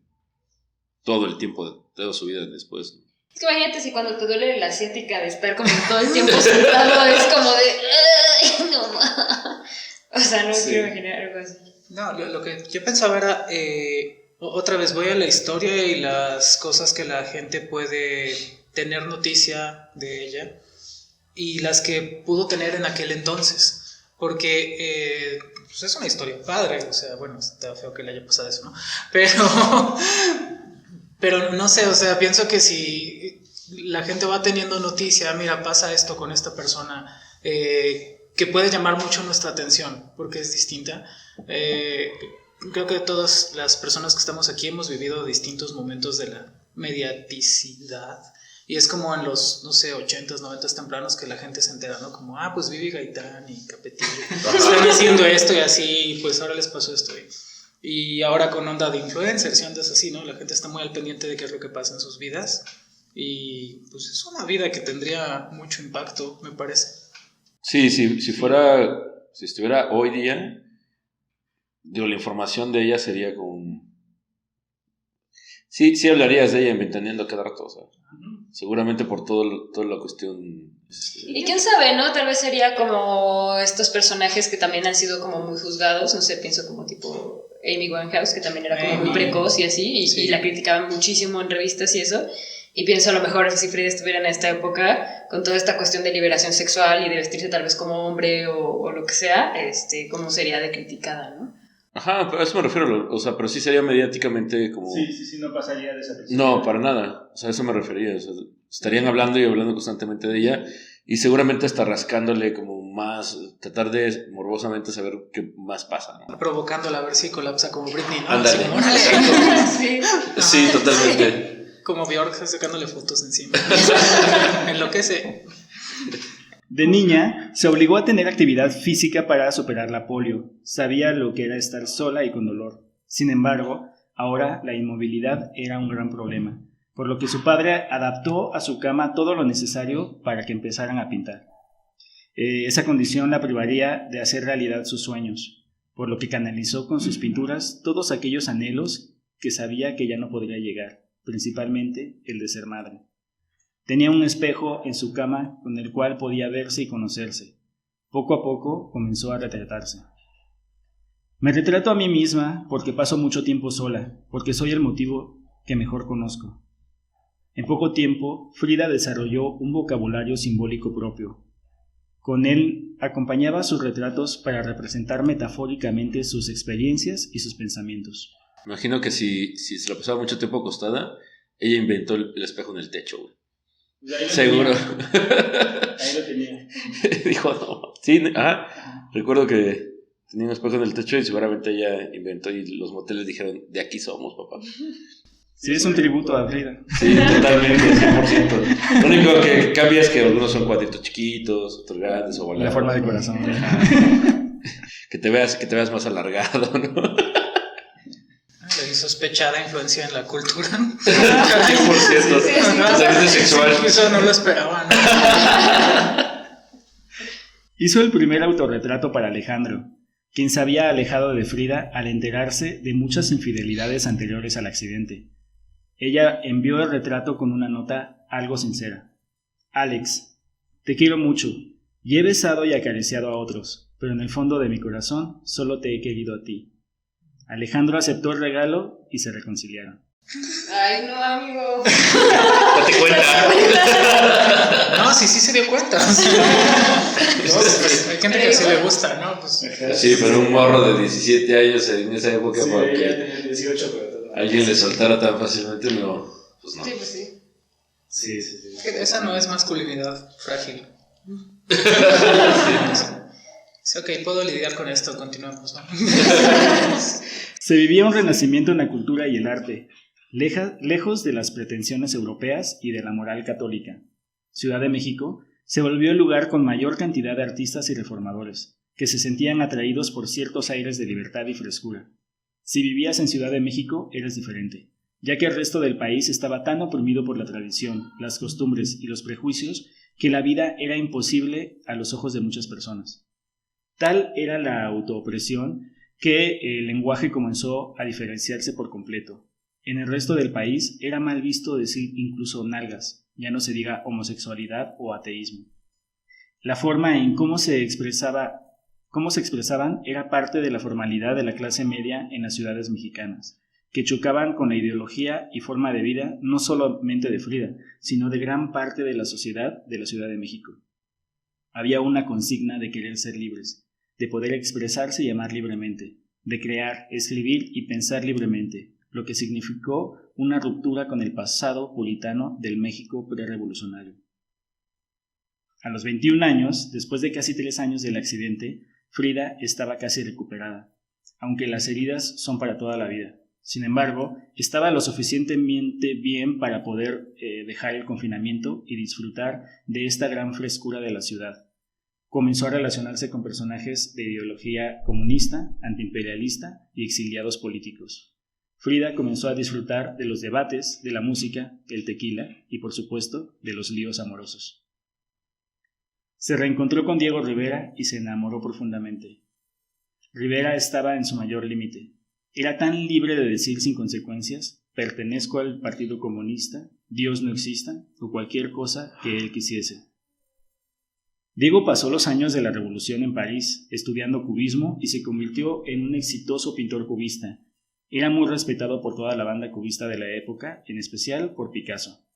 [SPEAKER 4] todo el tiempo, de toda su vida después, ¿no?
[SPEAKER 3] Es que imagínate si cuando te duele la asiática de estar como todo el tiempo sentado es como de... ¡Ay, no ma! O sea, no quiero imaginar algo así.
[SPEAKER 5] No, lo que yo pensaba era, otra vez voy a la historia y las cosas que la gente puede tener noticia de ella y las que pudo tener en aquel entonces, porque pues es una historia padre, o sea, bueno, está feo que le haya pasado eso, ¿no? Pero no sé, o sea, pienso que si la gente va teniendo noticia, mira, pasa esto con esta persona, que puede llamar mucho nuestra atención, porque es distinta. Creo que todas las personas que estamos aquí hemos vivido distintos momentos de mediaticidad. Y es como en los, no sé, 80s, 90s tempranos que la gente se entera, ¿no? Como, pues Vivi Gaitán y Capetillo están haciendo esto y así, pues ahora les pasó esto. Y ahora con onda de influencers y ondas así, ¿no? La gente está muy al pendiente de qué es lo que pasa en sus vidas. Y pues es una vida que tendría mucho impacto, me parece.
[SPEAKER 4] Sí, si estuviera hoy día, digo, la información de ella sería como... Sí hablarías de ella en Ventaneando cada rato, o sea, seguramente por toda la cuestión...
[SPEAKER 3] Y quién sabe, ¿no? Tal vez sería como estos personajes que también han sido como muy juzgados, no sé, pienso como tipo Amy Winehouse, que también era como muy precoz y así, y la criticaban muchísimo en revistas y eso. Y pienso a lo mejor si Frida estuviera en esta época, con toda esta cuestión de liberación sexual y de vestirse tal vez como hombre o lo que sea, cómo sería de criticada, ¿no?
[SPEAKER 4] Ajá, pero a eso me refiero, o sea, pero sí sería mediáticamente como...
[SPEAKER 2] Sí, no pasaría desapercibido.
[SPEAKER 4] No, para nada, o sea, a eso me refería, o sea, estarían hablando y hablando constantemente de ella y seguramente hasta rascándole como más, tratar de morbosamente saber qué más pasa, ¿no?
[SPEAKER 5] Provocándola a ver si colapsa como Britney, ¿no?
[SPEAKER 4] Ándale,
[SPEAKER 3] Sí.
[SPEAKER 4] Sí, totalmente.
[SPEAKER 5] Como Bjork sacándole fotos encima. Enloquece.
[SPEAKER 2] De niña, se obligó a tener actividad física para superar la polio. Sabía lo que era estar sola y con dolor. Sin embargo, ahora la inmovilidad era un gran problema, por lo que su padre adaptó a su cama todo lo necesario para que empezaran a pintar. Esa condición la privaría de hacer realidad sus sueños, por lo que canalizó con sus pinturas todos aquellos anhelos que sabía que ya no podría llegar, principalmente el de ser madre. Tenía un espejo en su cama con el cual podía verse y conocerse. Poco a poco comenzó a retratarse. Me retrato a mí misma porque paso mucho tiempo sola, porque soy el motivo que mejor conozco. En poco tiempo, Frida desarrolló un vocabulario simbólico propio. Con él acompañaba sus retratos para representar metafóricamente sus experiencias y sus pensamientos.
[SPEAKER 4] Imagino que si se la pasaba mucho tiempo acostada, ella inventó el espejo en el techo, güey. Seguro.
[SPEAKER 2] Ahí lo tenía.
[SPEAKER 4] Dijo, no. Sí, recuerdo que tenía un espejo en el techo y seguramente ella inventó y los moteles dijeron, de aquí somos, papá.
[SPEAKER 2] Sí, es un tributo a Frida.
[SPEAKER 4] Sí, totalmente, 100%. Lo único que cambia es que algunos son cuadritos chiquitos, otros grandes o volados.
[SPEAKER 2] La forma de corazón.
[SPEAKER 4] Que te veas más alargado, ¿no?
[SPEAKER 5] La insospechada influencia en la cultura.
[SPEAKER 4] 100%. Pensamiento sexual.
[SPEAKER 5] Eso no lo esperaban.
[SPEAKER 2] Hizo el primer autorretrato para Alejandro, quien se había alejado de Frida al enterarse de muchas infidelidades anteriores al accidente. Ella envió el retrato con una nota algo sincera. Alex, te quiero mucho, y he besado y acariciado a otros, pero en el fondo de mi corazón solo te he querido a ti. Alejandro aceptó el regalo y se reconciliaron.
[SPEAKER 3] Ay, no, amigo.
[SPEAKER 4] Date cuenta.
[SPEAKER 5] No, sí se dio cuenta. Hay gente que sí le gusta, ¿no? Pues,
[SPEAKER 4] Sí, pero un morro de 17 años en esa época,
[SPEAKER 2] Sí,
[SPEAKER 4] porque
[SPEAKER 2] ella tenía 18, pero
[SPEAKER 4] alguien le soltara tan fácilmente, no. Pues no.
[SPEAKER 3] Sí, pues sí.
[SPEAKER 2] Sí.
[SPEAKER 5] esa no es masculinidad frágil. Sí, ok, puedo lidiar con esto, continuamos, ¿no?
[SPEAKER 2] Se vivía un renacimiento en la cultura y el arte, lejos de las pretensiones europeas y de la moral católica. Ciudad de México se volvió el lugar con mayor cantidad de artistas y reformadores, que se sentían atraídos por ciertos aires de libertad y frescura. Si vivías en Ciudad de México, eras diferente, ya que el resto del país estaba tan oprimido por la tradición, las costumbres y los prejuicios que la vida era imposible a los ojos de muchas personas. Tal era la autoopresión que el lenguaje comenzó a diferenciarse por completo. En el resto del país era mal visto decir incluso nalgas, ya no se diga homosexualidad o ateísmo. La forma en cómo se expresaban era parte de la formalidad de la clase media en las ciudades mexicanas, que chocaban con la ideología y forma de vida no solamente de Frida, sino de gran parte de la sociedad de la Ciudad de México. Había una consigna de querer ser libres, de poder expresarse y amar libremente, de crear, escribir y pensar libremente, lo que significó una ruptura con el pasado puritano del México prerevolucionario. A los 21 años, después de casi 3 años del accidente, Frida estaba casi recuperada, aunque las heridas son para toda la vida. Sin embargo, estaba lo suficientemente bien para poder dejar el confinamiento y disfrutar de esta gran frescura de la ciudad. Comenzó a relacionarse con personajes de ideología comunista, antiimperialista y exiliados políticos. Frida comenzó a disfrutar de los debates, de la música, el tequila y, por supuesto, de los líos amorosos. Se reencontró con Diego Rivera y se enamoró profundamente. Rivera estaba en su mayor límite. Era tan libre de decir sin consecuencias: pertenezco al Partido Comunista, Dios no exista, o cualquier cosa que él quisiese. Diego pasó los años de la Revolución en París, estudiando cubismo, y se convirtió en un exitoso pintor cubista. Era muy respetado por toda la banda cubista de la época, en especial por Picasso.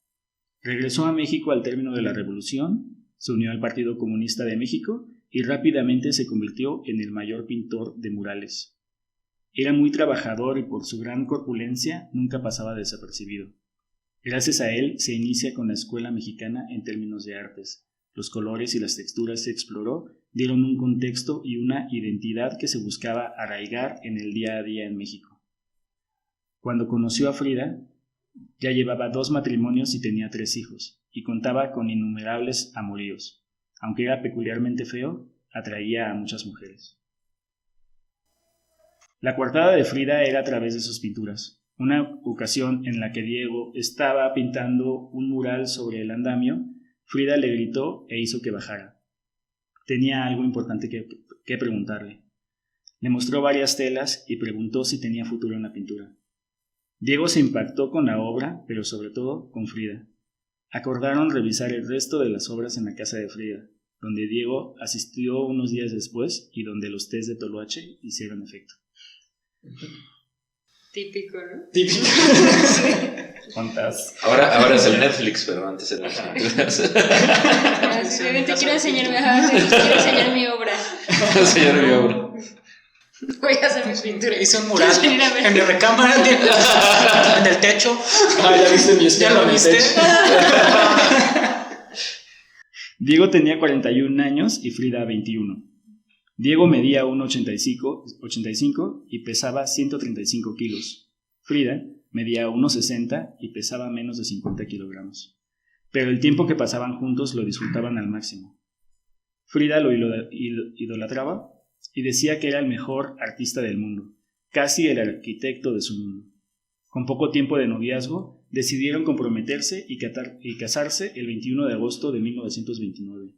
[SPEAKER 2] Regresó a México al término de la Revolución, se unió al Partido Comunista de México y rápidamente se convirtió en el mayor pintor de murales. Era muy trabajador y por su gran corpulencia nunca pasaba desapercibido. Gracias a él se inicia con la Escuela Mexicana en términos de artes. Los colores y las texturas se exploró, dieron un contexto y una identidad que se buscaba arraigar en el día a día en México. Cuando conoció a Frida, ya llevaba 2 matrimonios y tenía 3 hijos, y contaba con innumerables amoríos. Aunque era peculiarmente feo, atraía a muchas mujeres. La coartada de Frida era a través de sus pinturas. Una ocasión en la que Diego estaba pintando un mural sobre el andamio, Frida le gritó e hizo que bajara. Tenía algo importante que preguntarle. Le mostró varias telas y preguntó si tenía futuro en la pintura. Diego se impactó con la obra, pero sobre todo con Frida. Acordaron revisar el resto de las obras en la casa de Frida, donde Diego asistió unos días después y donde los tés de Toloache hicieron efecto.
[SPEAKER 3] Típico, ¿no?
[SPEAKER 2] Típico. ¿Cuántas?
[SPEAKER 4] Ahora es el Netflix, pero antes eran las pinturas.
[SPEAKER 3] Te quiero enseñar mi obra.
[SPEAKER 4] Enseñar mi obra.
[SPEAKER 3] Voy a hacer mis pinturas.
[SPEAKER 5] Hice un mural en mi recámara, en el techo.
[SPEAKER 2] ¿Ya viste mi
[SPEAKER 5] ¿Ya lo viste?
[SPEAKER 2] Diego tenía 41 años y Frida 21. Diego medía 1,85 y pesaba 135 kilos. Frida medía 1,60 y pesaba menos de 50 kilogramos. Pero el tiempo que pasaban juntos lo disfrutaban al máximo. Frida lo idolatraba y decía que era el mejor artista del mundo, casi el arquitecto de su mundo. Con poco tiempo de noviazgo, decidieron comprometerse y casarse el 21 de agosto de 1929.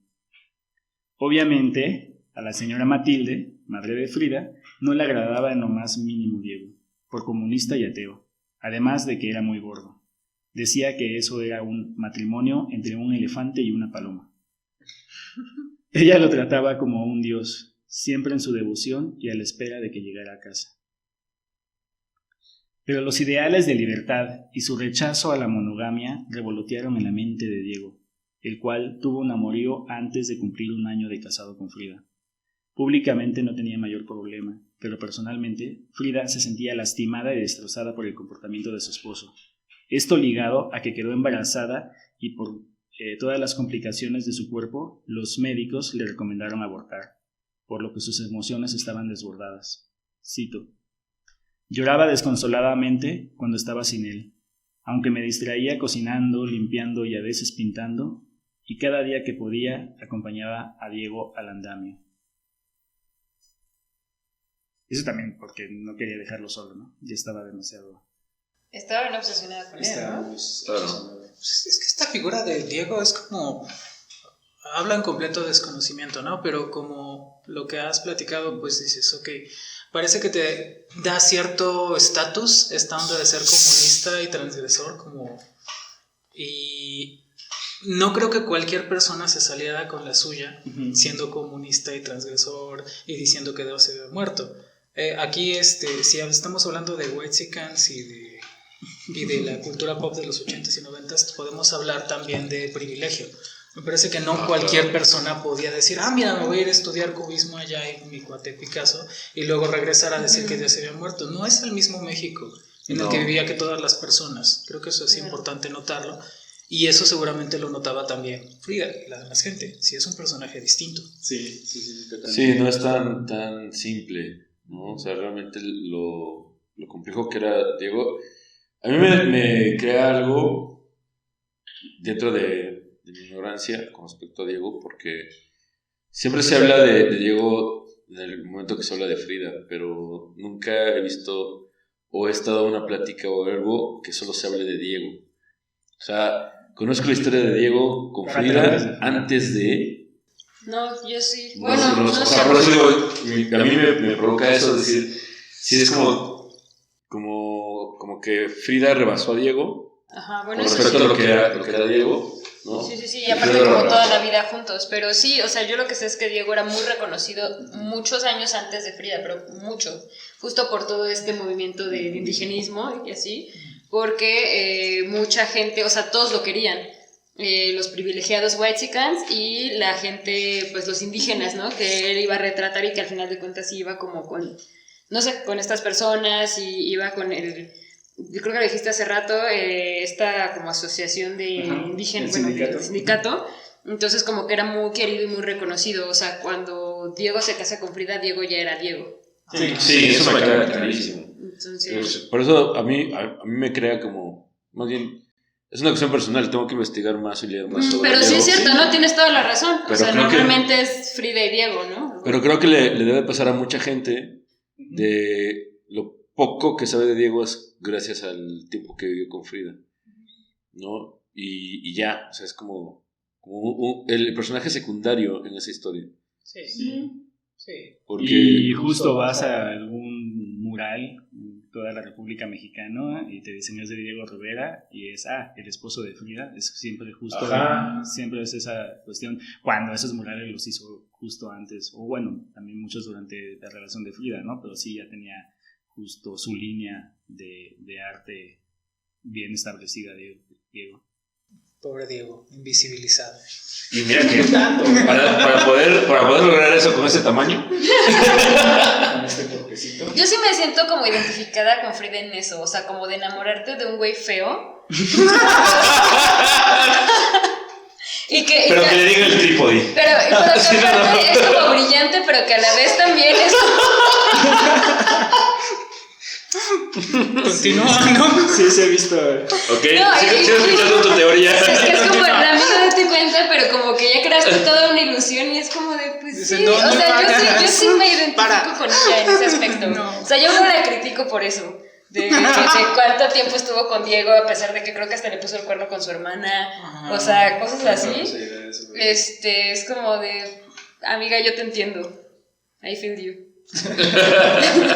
[SPEAKER 2] Obviamente, a la señora Matilde, madre de Frida, no le agradaba en lo más mínimo Diego, por comunista y ateo, además de que era muy gordo. Decía que eso era un matrimonio entre un elefante y una paloma. Ella lo trataba como un dios, siempre en su devoción y a la espera de que llegara a casa. Pero los ideales de libertad y su rechazo a la monogamia revolotearon en la mente de Diego, el cual tuvo un amorío antes de cumplir 1 año de casado con Frida. Públicamente no tenía mayor problema, pero personalmente Frida se sentía lastimada y destrozada por el comportamiento de su esposo. Esto ligado a que quedó embarazada y por todas las complicaciones de su cuerpo, los médicos le recomendaron abortar, por lo que sus emociones estaban desbordadas. Cito: lloraba desconsoladamente cuando estaba sin él, aunque me distraía cocinando, limpiando y a veces pintando, y cada día que podía acompañaba a Diego al andamio. Eso también porque no quería dejarlo solo, ¿no? Ya estaba demasiado...
[SPEAKER 3] Estaba bien obsesionada con él, ¿no?
[SPEAKER 5] Es que esta figura de Diego es como... Habla en completo desconocimiento, ¿no? Pero como lo que has platicado, pues dices, ok, parece que te da cierto estatus esta onda de ser comunista y transgresor, como... Y no creo que cualquier persona se saliera con la suya, siendo comunista y transgresor y diciendo que Dios se había muerto. Aquí, si estamos hablando de whitexicans y de la cultura pop de los 80s y 90s, podemos hablar también de privilegio. Me parece que no cualquier persona podía decir, mira, me voy a ir a estudiar cubismo allá en mi cuate Picasso y luego regresar a decir que Dios se había muerto. No es el mismo México en el que vivía que todas las personas. Creo que eso es importante notarlo. Y eso seguramente lo notaba también Frida, la gente. Sí, es un personaje distinto.
[SPEAKER 4] Sí, no es tan simple, ¿no? O sea, realmente lo lo complejo que era Diego, a mí me crea algo dentro de mi ignorancia con respecto a Diego, porque siempre se habla de Diego en el momento que se habla de Frida, pero nunca he visto o he estado en una plática o algo que solo se hable de Diego. O sea, conozco la historia de Diego con Frida antes de...
[SPEAKER 3] No, yo sí.
[SPEAKER 4] No,
[SPEAKER 3] Bueno, no
[SPEAKER 4] o
[SPEAKER 3] sé.
[SPEAKER 4] sea, por eso digo, a mí me provoca eso, decir, si es como que Frida rebasó a Diego
[SPEAKER 3] Ajá, bueno,
[SPEAKER 4] con
[SPEAKER 3] eso
[SPEAKER 4] respecto
[SPEAKER 3] sí.
[SPEAKER 4] a lo que era Diego, ¿no?
[SPEAKER 3] Sí, y aparte como toda la vida juntos, pero sí, o sea, yo lo que sé es que Diego era muy reconocido muchos años antes de Frida, pero mucho, justo por todo este movimiento de indigenismo y así, porque mucha gente, o sea, todos lo querían, los privilegiados whitexicans y la gente, pues los indígenas, ¿no? Que él iba a retratar y que al final de cuentas iba como con, no sé, con estas personas y iba con el... Yo creo que lo dijiste hace rato, esta como asociación de indígenas, bueno, el sindicato, entonces como que era muy querido y muy reconocido, o sea, cuando Diego se casa con Frida, Diego ya era Diego.
[SPEAKER 4] Sí, eso me queda clarísimo.
[SPEAKER 3] Entonces,
[SPEAKER 4] Por eso a mí me crea como, más bien, es una cuestión personal, tengo que investigar más y leer más sobre
[SPEAKER 3] pero
[SPEAKER 4] Diego.
[SPEAKER 3] sí es cierto, ¿no? Tienes toda la razón,
[SPEAKER 4] Pero
[SPEAKER 3] o sea,
[SPEAKER 4] creo
[SPEAKER 3] normalmente es Frida y Diego, ¿no?
[SPEAKER 4] Pero creo que le debe pasar a mucha gente de lo poco que sabe de Diego es gracias al tiempo que vivió con Frida, ¿no? Y ya, o sea, es como el personaje secundario en esa historia.
[SPEAKER 5] Sí.
[SPEAKER 4] Porque,
[SPEAKER 2] Y justo vas a algún mural en toda la República Mexicana y te dicen es de Diego Rivera y es el esposo de Frida. Es siempre justo, siempre es esa cuestión. Cuando esos murales los hizo justo antes, o bueno, también muchos durante la relación de Frida, ¿no? Pero sí ya tenía justo su línea de arte bien establecida, Diego.
[SPEAKER 5] Pobre Diego, invisibilizado.
[SPEAKER 4] y mira que para poder lograr eso con ese tamaño,
[SPEAKER 2] Con este cuerpecito.
[SPEAKER 3] Yo sí me siento como identificada con Frida en eso, o sea, como de enamorarte de un güey feo.
[SPEAKER 4] pero que le diga el trípode.
[SPEAKER 3] Pero que aparte es como brillante, pero que a la vez también es
[SPEAKER 5] Continúa, ¿no?
[SPEAKER 2] Sí, se ha visto.
[SPEAKER 4] Ok,
[SPEAKER 3] No,
[SPEAKER 4] sigo escuchando tu teoría.
[SPEAKER 3] Es que es como la amiga date cuenta, pero como que ya creaste toda una ilusión y es como de, pues
[SPEAKER 5] Dice,
[SPEAKER 3] sí,
[SPEAKER 5] no,
[SPEAKER 3] o
[SPEAKER 5] no
[SPEAKER 3] sea, yo
[SPEAKER 5] hagas.
[SPEAKER 3] sí me identifico con ella en ese aspecto.
[SPEAKER 5] No.
[SPEAKER 3] O sea, yo no la critico por eso. De cuánto tiempo estuvo con Diego, a pesar de que creo que hasta le puso el cuerno con su hermana.
[SPEAKER 5] Ajá.
[SPEAKER 3] O sea, cosas así.
[SPEAKER 2] Sí,
[SPEAKER 3] Es como de, amiga, yo te entiendo. I feel you.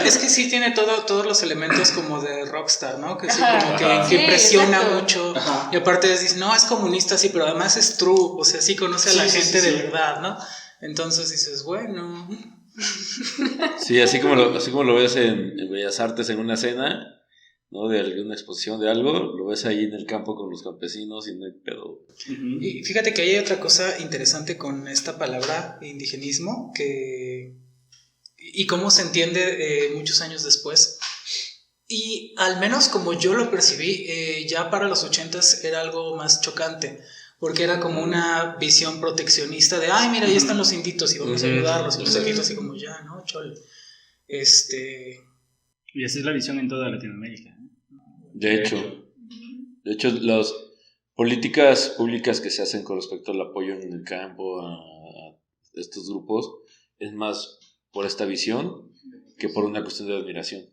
[SPEAKER 5] Es que sí tiene todos los elementos como de rockstar, ¿no? Que sí,
[SPEAKER 3] Ajá.
[SPEAKER 5] como
[SPEAKER 3] Ajá.
[SPEAKER 5] que
[SPEAKER 3] Sí,
[SPEAKER 5] impresiona
[SPEAKER 3] exacto.
[SPEAKER 5] mucho.
[SPEAKER 2] Ajá.
[SPEAKER 5] Y aparte dice, no, es comunista, sí, pero además es true. O sea, sí conoce a la
[SPEAKER 2] Sí,
[SPEAKER 5] gente
[SPEAKER 2] sí,
[SPEAKER 5] de
[SPEAKER 2] sí.
[SPEAKER 5] verdad, ¿no? Entonces dices, bueno.
[SPEAKER 4] Sí, así como lo ves en Bellas Artes en una cena, ¿no? De alguna exposición de algo, lo ves ahí en el campo con los campesinos y no hay pedo.
[SPEAKER 5] Y fíjate que hay otra cosa interesante con esta palabra indigenismo y cómo se entiende muchos años después. Y al menos como yo lo percibí, ya para los 80s era algo más chocante, porque era como una visión proteccionista de, ay, mira, ahí están los inditos y vamos a ayudarlos. Y los inditos así como, ya, ¿no? Chol.
[SPEAKER 2] Y esa es la visión en toda Latinoamérica.
[SPEAKER 4] De hecho, las políticas públicas que se hacen con respecto al apoyo en el campo a estos grupos es más por esta visión que por una cuestión de admiración.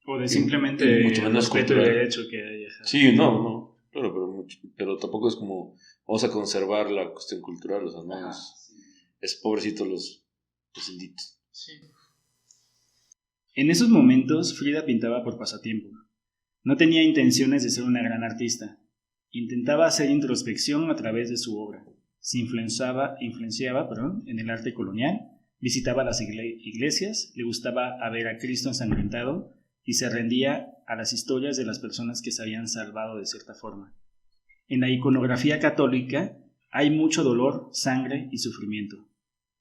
[SPEAKER 2] O de simplemente
[SPEAKER 4] mucho menos
[SPEAKER 2] respeto y
[SPEAKER 4] cultural.
[SPEAKER 2] derecho que hay.
[SPEAKER 4] Sí, no, claro, pero tampoco es como vamos a conservar la cuestión cultural, o sea, no, es pobrecito los inditos.
[SPEAKER 5] Sí.
[SPEAKER 2] En esos momentos, Frida pintaba por pasatiempo. No tenía intenciones de ser una gran artista. Intentaba hacer introspección a través de su obra. Se influenciaba en el arte colonial, visitaba las iglesias, le gustaba ver a Cristo ensangrentado y se rendía a las historias de las personas que se habían salvado de cierta forma. En la iconografía católica hay mucho dolor, sangre y sufrimiento.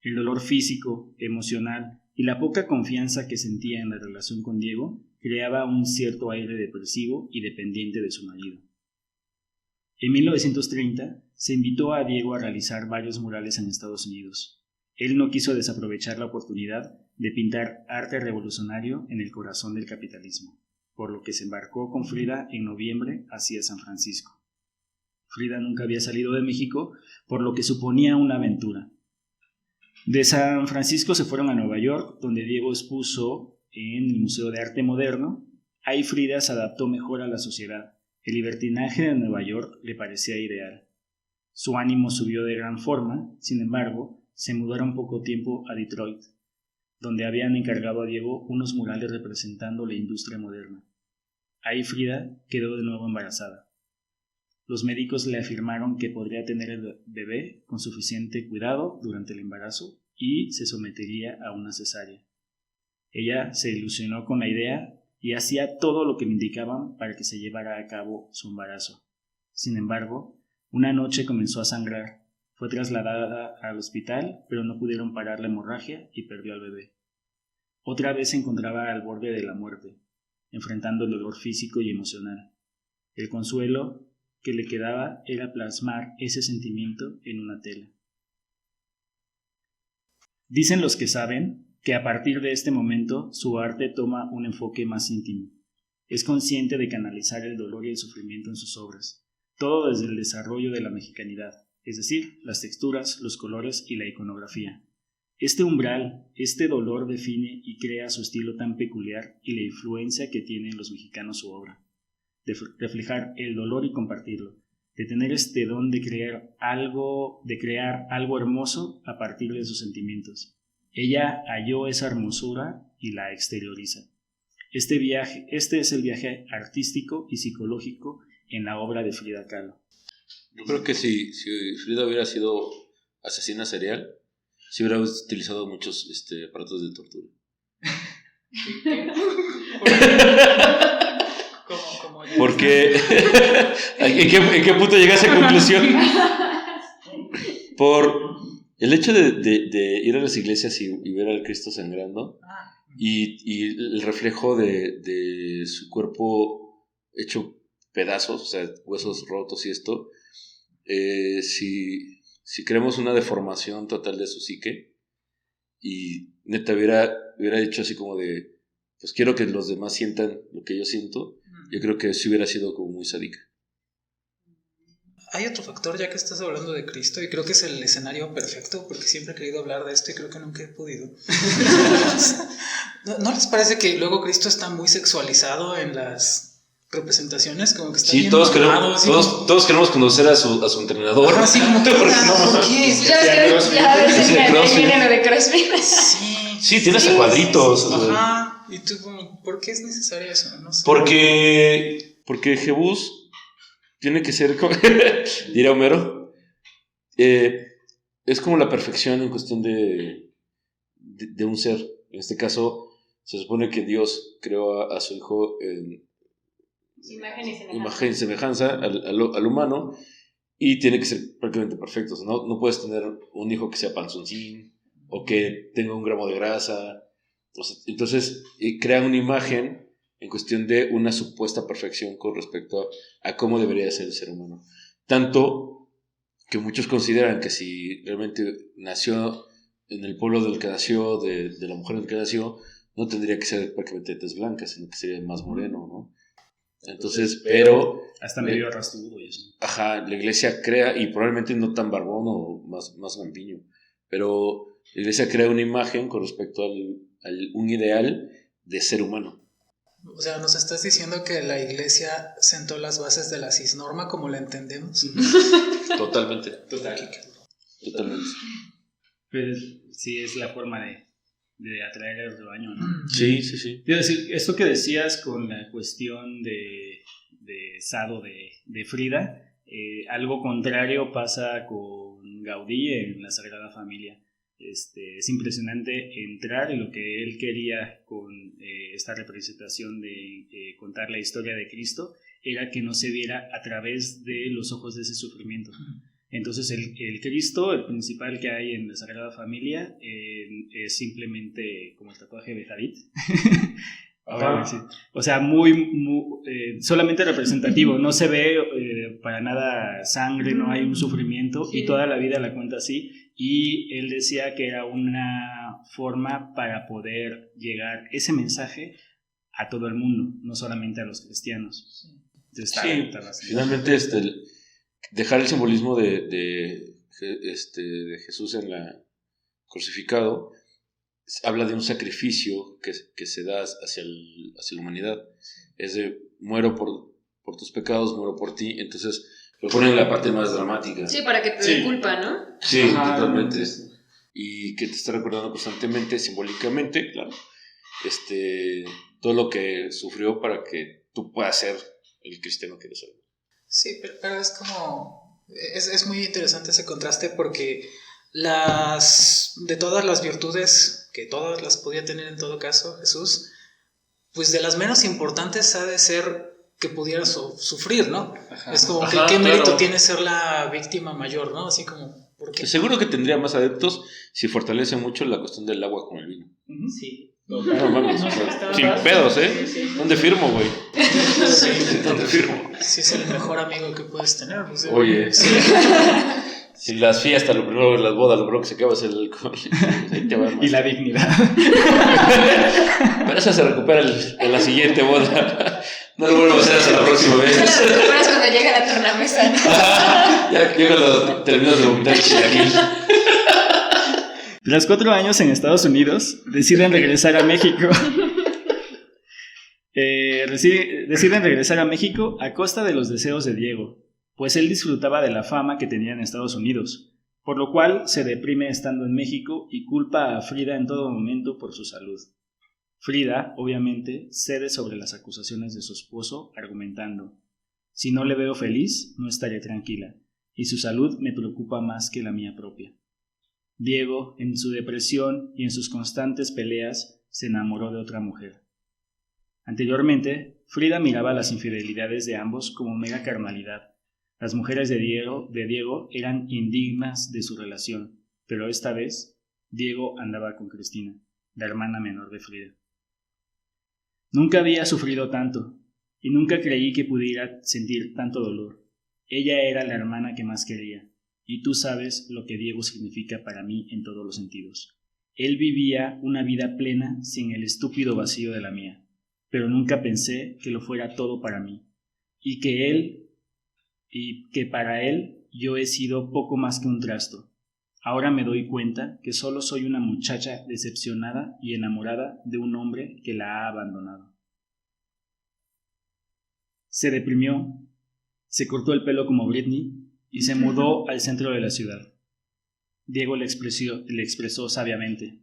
[SPEAKER 2] El dolor físico, emocional y la poca confianza que sentía en la relación con Diego creaba un cierto aire depresivo y dependiente de su marido. En 1930 se invitó a Diego a realizar varios murales en Estados Unidos. Él no quiso desaprovechar la oportunidad de pintar arte revolucionario en el corazón del capitalismo, por lo que se embarcó con Frida en noviembre hacia San Francisco. Frida nunca había salido de México, por lo que suponía una aventura. De San Francisco se fueron a Nueva York, donde Diego expuso en el Museo de Arte Moderno. Ahí Frida se adaptó mejor a la sociedad. El libertinaje de Nueva York le parecía ideal. Su ánimo subió de gran forma, sin embargo, se mudaron poco tiempo a Detroit, donde habían encargado a Diego unos murales representando la industria moderna. Ahí Frida quedó de nuevo embarazada. Los médicos le afirmaron que podría tener el bebé con suficiente cuidado durante el embarazo y se sometería a una cesárea. Ella se ilusionó con la idea y hacía todo lo que le indicaban para que se llevara a cabo su embarazo. Sin embargo, una noche comenzó a sangrar. Fue trasladada al hospital, pero no pudieron parar la hemorragia y perdió al bebé. Otra vez se encontraba al borde de la muerte, enfrentando el dolor físico y emocional. El consuelo que le quedaba era plasmar ese sentimiento en una tela. Dicen los que saben que a partir de este momento su arte toma un enfoque más íntimo. Es consciente de canalizar el dolor y el sufrimiento en sus obras, todo desde el desarrollo de la mexicanidad, es decir, las texturas, los colores y la iconografía. Este umbral, este dolor define y crea su estilo tan peculiar y la influencia que tiene en los mexicanos su obra. De reflejar el dolor y compartirlo, de tener este don de crear algo hermoso a partir de sus sentimientos. Ella halló esa hermosura y la exterioriza. Este es el viaje artístico y psicológico en la obra de Frida Kahlo.
[SPEAKER 4] Yo creo que si Frida hubiera sido asesina serial, sí hubiera utilizado muchos aparatos de tortura. Porque ¿en qué punto llegaste a esa conclusión? Por el hecho de ir a las iglesias y ver al Cristo sangrando y el reflejo de su cuerpo hecho pedazos, o sea, huesos rotos y esto, si creemos una deformación total de su psique y neta hubiera dicho así como de, pues quiero que los demás sientan lo que yo siento, yo creo que sí hubiera sido como muy sádica.
[SPEAKER 5] Hay otro factor, ya que estás hablando de Cristo, y creo que es el escenario perfecto, porque siempre he querido hablar de esto y creo que nunca he podido. ¿No les parece que luego Cristo está muy sexualizado en las representaciones? Como que está
[SPEAKER 4] sí,
[SPEAKER 5] bien
[SPEAKER 4] todos
[SPEAKER 5] mamado,
[SPEAKER 4] todos queremos conocer a su entrenador.
[SPEAKER 5] Así como que, ¿por qué?
[SPEAKER 3] Ya ves que viene lo de CrossFit.
[SPEAKER 4] Sí, tiene hasta cuadritos.
[SPEAKER 5] Ajá. ¿Y tú, por qué es necesario eso? No sé.
[SPEAKER 4] Porque Jebús tiene que ser, dirá Homero, es como la perfección en cuestión de un ser. En este caso, se supone que Dios creó a su hijo en imagen y semejanza al humano, y tiene que ser prácticamente perfecto. O sea, no puedes tener un hijo que sea panzoncín o que tenga un gramo de grasa. O sea, entonces crean una imagen en cuestión de una supuesta perfección con respecto a cómo debería ser el ser humano. Tanto que muchos consideran que si realmente nació en el pueblo del que nació, de la mujer del que nació, no tendría que ser prácticamente de tez blanca, sino que sería más moreno, ¿no? Entonces, pero
[SPEAKER 2] hasta medio rastudo y eso.
[SPEAKER 4] Ajá, la iglesia crea, y probablemente no tan barbón o más lampiño, pero la iglesia crea una imagen con respecto a un ideal de ser humano.
[SPEAKER 5] O sea, ¿nos estás diciendo que la iglesia sentó las bases de la cisnorma como la entendemos?
[SPEAKER 4] Totalmente.
[SPEAKER 2] Totalmente. Pues sí, es la forma de atraer al rebaño, ¿no?
[SPEAKER 4] Sí.
[SPEAKER 2] Quiero decir, esto que decías con la cuestión de Sado de Frida, algo contrario pasa con Gaudí en la Sagrada Familia. Es impresionante entrar en lo que él quería con esta representación de contar la historia de Cristo, era que no se viera a través de los ojos de ese sufrimiento. Entonces el Cristo, el principal que hay en la Sagrada Familia, es simplemente como el tatuaje de David. O sea, muy solamente representativo, no se ve para nada sangre, no hay un sufrimiento,
[SPEAKER 3] Sí.
[SPEAKER 2] y toda la vida la cuenta así, y él decía que era una forma para poder llegar ese mensaje a todo el mundo, no solamente a los cristianos. Entonces, está bastante-
[SPEAKER 4] Finalmente, dejar el simbolismo de Jesús en la crucificado habla de un sacrificio que se da hacia la humanidad. Es de muero por tus pecados, muero por ti. Entonces lo ponen en la parte más dramática.
[SPEAKER 3] Sí, para que te
[SPEAKER 2] Sí.
[SPEAKER 3] dé culpa, ¿no?
[SPEAKER 4] Sí,
[SPEAKER 2] Ajá.
[SPEAKER 4] totalmente. Y que te está recordando constantemente, simbólicamente, claro, todo lo que sufrió para que tú puedas ser el cristiano que eres hoy.
[SPEAKER 5] Sí, pero es como... Es muy interesante ese contraste porque de todas las virtudes, que todas las podía tener en todo caso Jesús, pues de las menos importantes ha de ser que pudiera sufrir, ¿no?
[SPEAKER 2] Ajá.
[SPEAKER 5] Es como que
[SPEAKER 4] Ajá,
[SPEAKER 5] qué mérito
[SPEAKER 4] claro.
[SPEAKER 5] tiene ser la víctima mayor, ¿no? Así como, ¿por qué?
[SPEAKER 4] Seguro que tendría más adeptos si fortalece mucho la cuestión del agua con el vino.
[SPEAKER 2] Ujú.
[SPEAKER 5] Sí.
[SPEAKER 4] No mames,
[SPEAKER 5] No,
[SPEAKER 4] o sea,
[SPEAKER 5] está
[SPEAKER 4] sin
[SPEAKER 5] fácil.
[SPEAKER 4] pedos, ¿eh?
[SPEAKER 5] Sí, sí.
[SPEAKER 4] ¿Dónde firmo, güey?
[SPEAKER 5] Sí,
[SPEAKER 4] ¿Dónde firmo?
[SPEAKER 5] sí es el mejor amigo que puedes tener. Pues,
[SPEAKER 4] Oye.
[SPEAKER 5] sí.
[SPEAKER 4] Si las fiestas, lo primero, las bodas, lo primero que se acaba es el alcohol. Ahí te va,
[SPEAKER 2] Y la
[SPEAKER 4] hermano.
[SPEAKER 2] dignidad.
[SPEAKER 4] Pero eso se recupera en la siguiente boda. No lo vuelvo a hacer hasta la próxima
[SPEAKER 3] Te
[SPEAKER 4] vez.
[SPEAKER 3] las recuperas cuando llega la tornamesa, ¿no?
[SPEAKER 4] Ya cuando terminas de vomitar el chilaquil.
[SPEAKER 2] Tras 4 años en Estados Unidos, deciden regresar a México. Deciden regresar a México a costa de los deseos de Diego, pues él disfrutaba de la fama que tenía en Estados Unidos, por lo cual se deprime estando en México y culpa a Frida en todo momento por su salud. Frida, obviamente, cede sobre las acusaciones de su esposo, argumentando: si no le veo feliz, no estaré tranquila, y su salud me preocupa más que la mía propia. Diego, en su depresión y en sus constantes peleas, se enamoró de otra mujer. Anteriormente, Frida miraba las infidelidades de ambos como mera carnalidad. Las mujeres de Diego eran indignas de su relación, pero esta vez Diego andaba con Cristina, la hermana menor de Frida. Nunca había sufrido tanto, y nunca creí que pudiera sentir tanto dolor. Ella era la hermana que más quería, y tú sabes lo que Diego significa para mí en todos los sentidos. Él vivía una vida plena sin el estúpido vacío de la mía, pero nunca pensé que lo fuera todo para mí, y que para él yo he sido poco más que un trasto. Ahora me doy cuenta que solo soy una muchacha decepcionada y enamorada de un hombre que la ha abandonado. Se deprimió, se cortó el pelo como Britney y se mudó al centro de la ciudad. Diego le expresó sabiamente: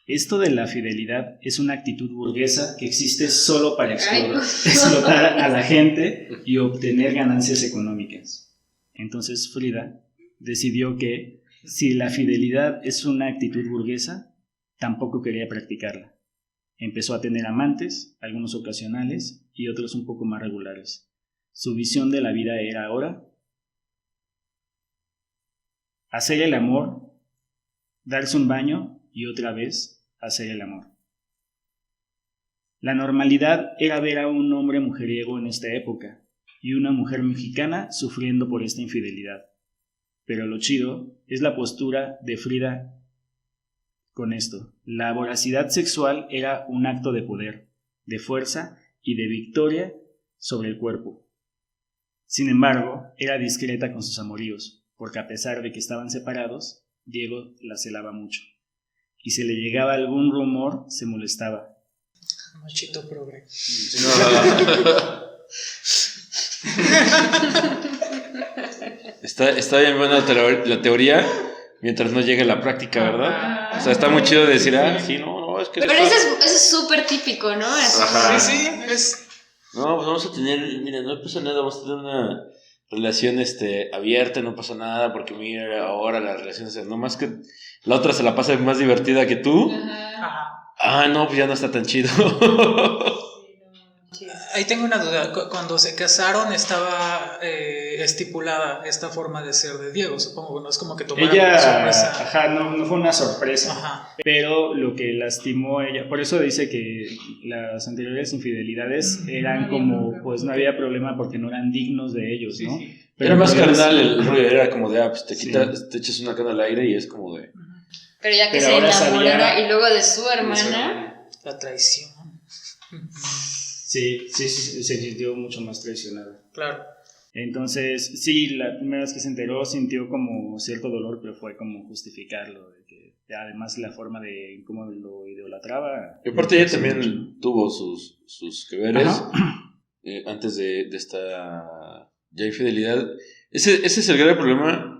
[SPEAKER 2] esto de la fidelidad es una actitud burguesa que existe solo para explotar a la gente y obtener ganancias económicas. Entonces Frida decidió que, si la fidelidad es una actitud burguesa, tampoco quería practicarla. Empezó a tener amantes, algunos ocasionales y otros un poco más regulares. Su visión de la vida era ahora hacer el amor, darse un baño y otra vez hacer el amor. La normalidad era ver a un hombre mujeriego en esta época y una mujer mexicana sufriendo por esta infidelidad. Pero lo chido es la postura de Frida con esto. La voracidad sexual era un acto de poder, de fuerza y de victoria sobre el cuerpo. Sin embargo, era discreta con sus amoríos, porque a pesar de que estaban separados, Diego la celaba mucho. Y si le llegaba algún rumor, se molestaba.
[SPEAKER 5] Machito progre.
[SPEAKER 4] Está bien buena la teoría mientras no llegue la práctica, ¿verdad? O sea, está muy chido decir, sí, no, es que...
[SPEAKER 3] Pero eso es súper típico, ¿no? Así.
[SPEAKER 4] Ajá.
[SPEAKER 5] Sí, es...
[SPEAKER 4] No, pues vamos a tener, mira, no pasa nada, vamos a tener una relación abierta, no pasa nada, porque mira, ahora las relaciones, no más que la otra se la pasa más divertida que tú.
[SPEAKER 3] Ajá.
[SPEAKER 5] Ajá.
[SPEAKER 4] Ah, no, pues ya no está tan chido.
[SPEAKER 3] chido.
[SPEAKER 5] Ahí tengo una duda. Cuando se casaron estaba estipulada esta forma de ser de Diego, supongo. No es como que tomara
[SPEAKER 2] Ella,
[SPEAKER 5] por sorpresa.
[SPEAKER 2] ajá, no fue una sorpresa.
[SPEAKER 5] Ajá.
[SPEAKER 2] Pero lo que lastimó a ella, por eso dice que las anteriores infidelidades eran como, pues no había problema porque no eran dignos de ellos, ¿no?
[SPEAKER 5] Sí.
[SPEAKER 2] Pero
[SPEAKER 4] Era más
[SPEAKER 2] entonces-
[SPEAKER 4] carnal el rollo, era como de, pues
[SPEAKER 2] Sí.
[SPEAKER 4] te echas una cana al aire y es como de...
[SPEAKER 3] Pero ya que
[SPEAKER 2] Pero
[SPEAKER 3] se
[SPEAKER 2] ahora
[SPEAKER 3] enamorara
[SPEAKER 2] sabía-
[SPEAKER 3] y luego de su hermana,
[SPEAKER 5] La traición.
[SPEAKER 2] Sí, se sintió mucho más traicionada.
[SPEAKER 5] Claro.
[SPEAKER 2] Entonces, sí, la primera vez que se enteró sintió como cierto dolor, pero fue como justificarlo, de que además la forma de cómo lo idolatraba.
[SPEAKER 4] Y aparte ella
[SPEAKER 2] Sí,
[SPEAKER 4] también
[SPEAKER 2] mucho.
[SPEAKER 4] tuvo sus que veres
[SPEAKER 2] Ajá.
[SPEAKER 4] antes de esta ya infidelidad. Ese es el grave problema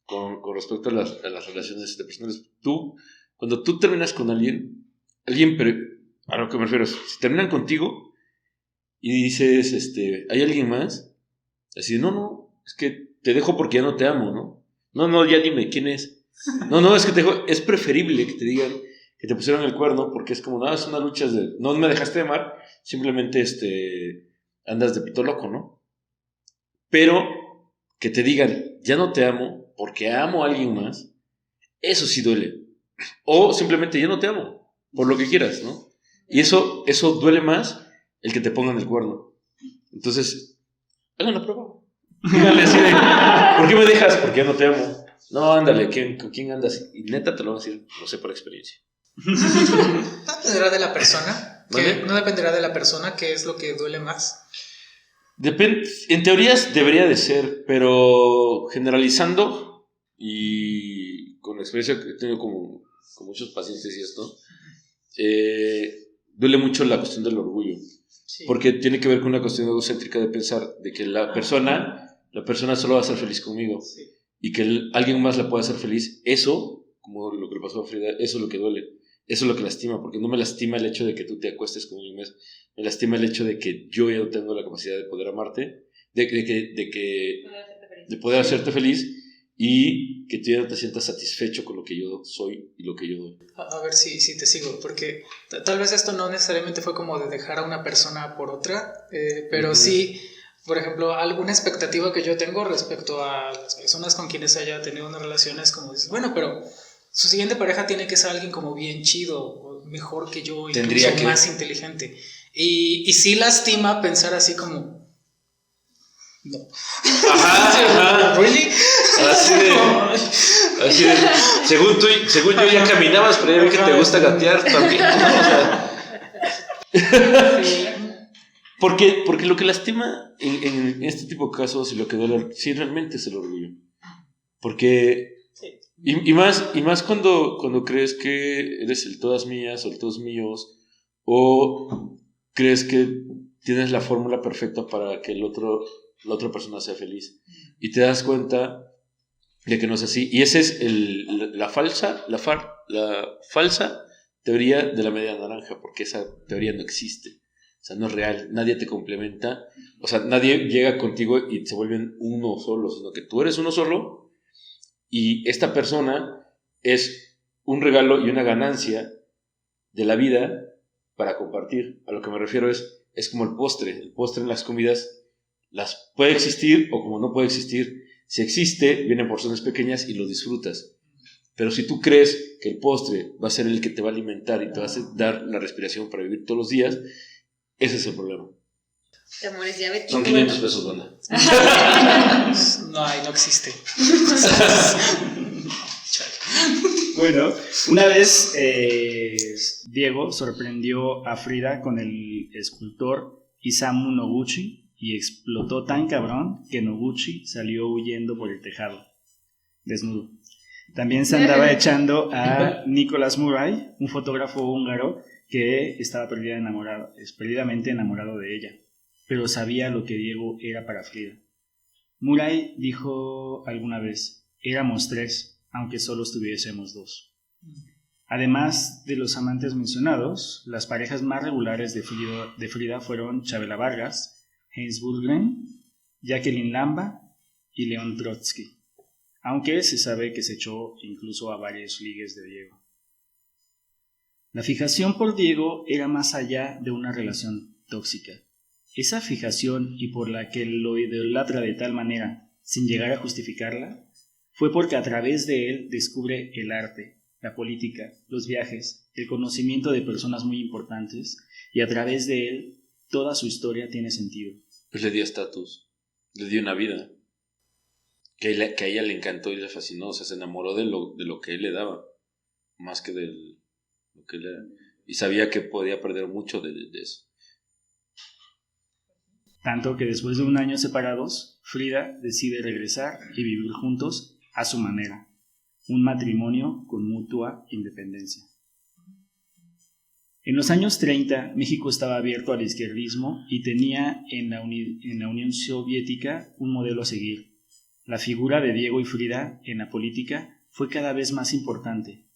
[SPEAKER 4] con respecto a las relaciones interpersonales. Cuando tú terminas con alguien, pero a lo que me refiero es, si terminan contigo y dices, hay alguien más, así, no, es que te dejo porque ya no te amo, ¿no? No, ya dime quién es. No, es que te dejo, es preferible que te digan que te pusieron el cuerno porque es como, es una lucha de, no me dejaste de amar, simplemente andas de pito loco, ¿no? Pero que te digan, ya no te amo porque amo a alguien más, eso sí duele. O simplemente ya no te amo, por lo que quieras, ¿no? Y eso duele más el que te pongan el cuerno. Entonces, hagan la prueba. Díganle así de, ¿por qué me dejas? Porque ya no te amo. No, ándale, ¿con quién andas? Y neta te lo van a decir, lo sé por experiencia.
[SPEAKER 5] ¿No dependerá de la persona?
[SPEAKER 4] ¿Vale?
[SPEAKER 5] ¿No dependerá de la persona qué es lo que duele más?
[SPEAKER 4] En teorías debería de ser, pero generalizando y con la experiencia que he tenido con muchos pacientes y esto, duele mucho la cuestión del orgullo.
[SPEAKER 5] Sí.
[SPEAKER 4] Porque tiene que ver con una cuestión egocéntrica de pensar de que la persona solo va a ser feliz conmigo
[SPEAKER 5] Sí.
[SPEAKER 4] y que alguien más la pueda hacer feliz. Eso, como lo que le pasó a Frida, eso es lo que duele, eso es lo que lastima, porque no me lastima el hecho de que tú te acuestes con alguien más, me lastima el hecho de que yo ya no tengo la capacidad de poder amarte, de poder hacerte feliz y que tú ya no te sientas satisfecho con lo que yo soy y lo que yo doy.
[SPEAKER 5] A ver si te sigo, porque tal vez esto no necesariamente fue como de dejar a una persona por otra, pero sí, por ejemplo, alguna expectativa que yo tengo respecto a las personas con quienes haya tenido una relación es como dices, bueno, pero su siguiente pareja tiene que ser alguien como bien chido, o mejor que yo,
[SPEAKER 4] Tendría
[SPEAKER 5] incluso
[SPEAKER 4] que.
[SPEAKER 5] más inteligente. Y sí lastima pensar así como, no.
[SPEAKER 4] Ajá.
[SPEAKER 5] ¿Really?
[SPEAKER 4] Así de, según yo ya caminabas, pero ya vi que te gusta gatear también, ¿no? O sea, porque lo que lastima en este tipo de casos y lo que duele, sí realmente es el orgullo. Porque, y más cuando crees que eres el todas mías o el todos míos, o crees que tienes la fórmula perfecta para que la otra persona sea feliz. Y te das cuenta de que no es así. Y esa es la falsa teoría de la media naranja, porque esa teoría no existe. O sea, no es real. Nadie te complementa. O sea, nadie llega contigo y se vuelven uno solo, sino que tú eres uno solo y esta persona es un regalo y una ganancia de la vida para compartir. A lo que me refiero es como el postre. El postre en las comidas las puede existir o como no puede existir. Si existe, vienen porciones pequeñas y lo disfrutas. Pero si tú crees que el postre va a ser el que te va a alimentar y te va a dar la respiración para vivir todos los días, ese es el problema.
[SPEAKER 3] Te mueres diabético.
[SPEAKER 4] Son 500 pesos, banda.
[SPEAKER 5] No existe.
[SPEAKER 2] Bueno, una vez Diego sorprendió a Frida con el escultor Isamu Noguchi y explotó tan cabrón que Noguchi salió huyendo por el tejado, desnudo. También se andaba echando a Nicholas Murray, un fotógrafo húngaro que estaba perdidamente enamorado de ella, pero sabía lo que Diego era para Frida. Murray dijo alguna vez, éramos 3, aunque solo estuviésemos 2. Además de los amantes mencionados, las parejas más regulares de Frida fueron Chavela Vargas, Heinz Bullgren, Jacqueline Lamba y León Trotsky, aunque se sabe que se echó incluso a varios ligues de Diego. La fijación por Diego era más allá de una relación tóxica. Esa fijación y por la que lo idolatra de tal manera, sin llegar a justificarla, fue porque a través de él descubre el arte, la política, los viajes, el conocimiento de personas muy importantes, y a través de él toda su historia tiene sentido.
[SPEAKER 4] Pues le dio estatus, le dio una vida, que a ella le encantó y le fascinó, o sea, se enamoró de lo que él le daba, más que de lo que él era, y sabía que podía perder mucho de eso.
[SPEAKER 2] Tanto que después de un año separados, Frida decide regresar y vivir juntos a su manera, un matrimonio con mutua independencia. En los años 30, México estaba abierto al izquierdismo y tenía en la Unión Soviética un modelo a seguir. La figura de Diego y Frida en la política fue cada vez más importante.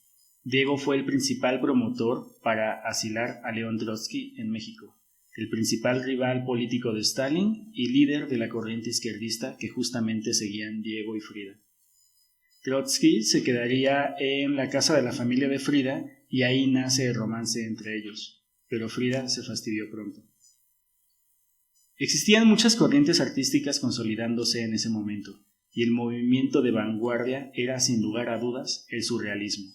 [SPEAKER 2] Diego fue el principal promotor para asilar a León Trotsky en México, el principal rival político de Stalin y líder de la corriente izquierdista que justamente seguían Diego y Frida. Trotsky se quedaría en la casa de la familia de Frida y ahí nace el romance entre ellos, pero Frida se fastidió pronto. Existían muchas corrientes artísticas consolidándose en ese momento, y el movimiento de vanguardia era sin lugar a dudas el surrealismo.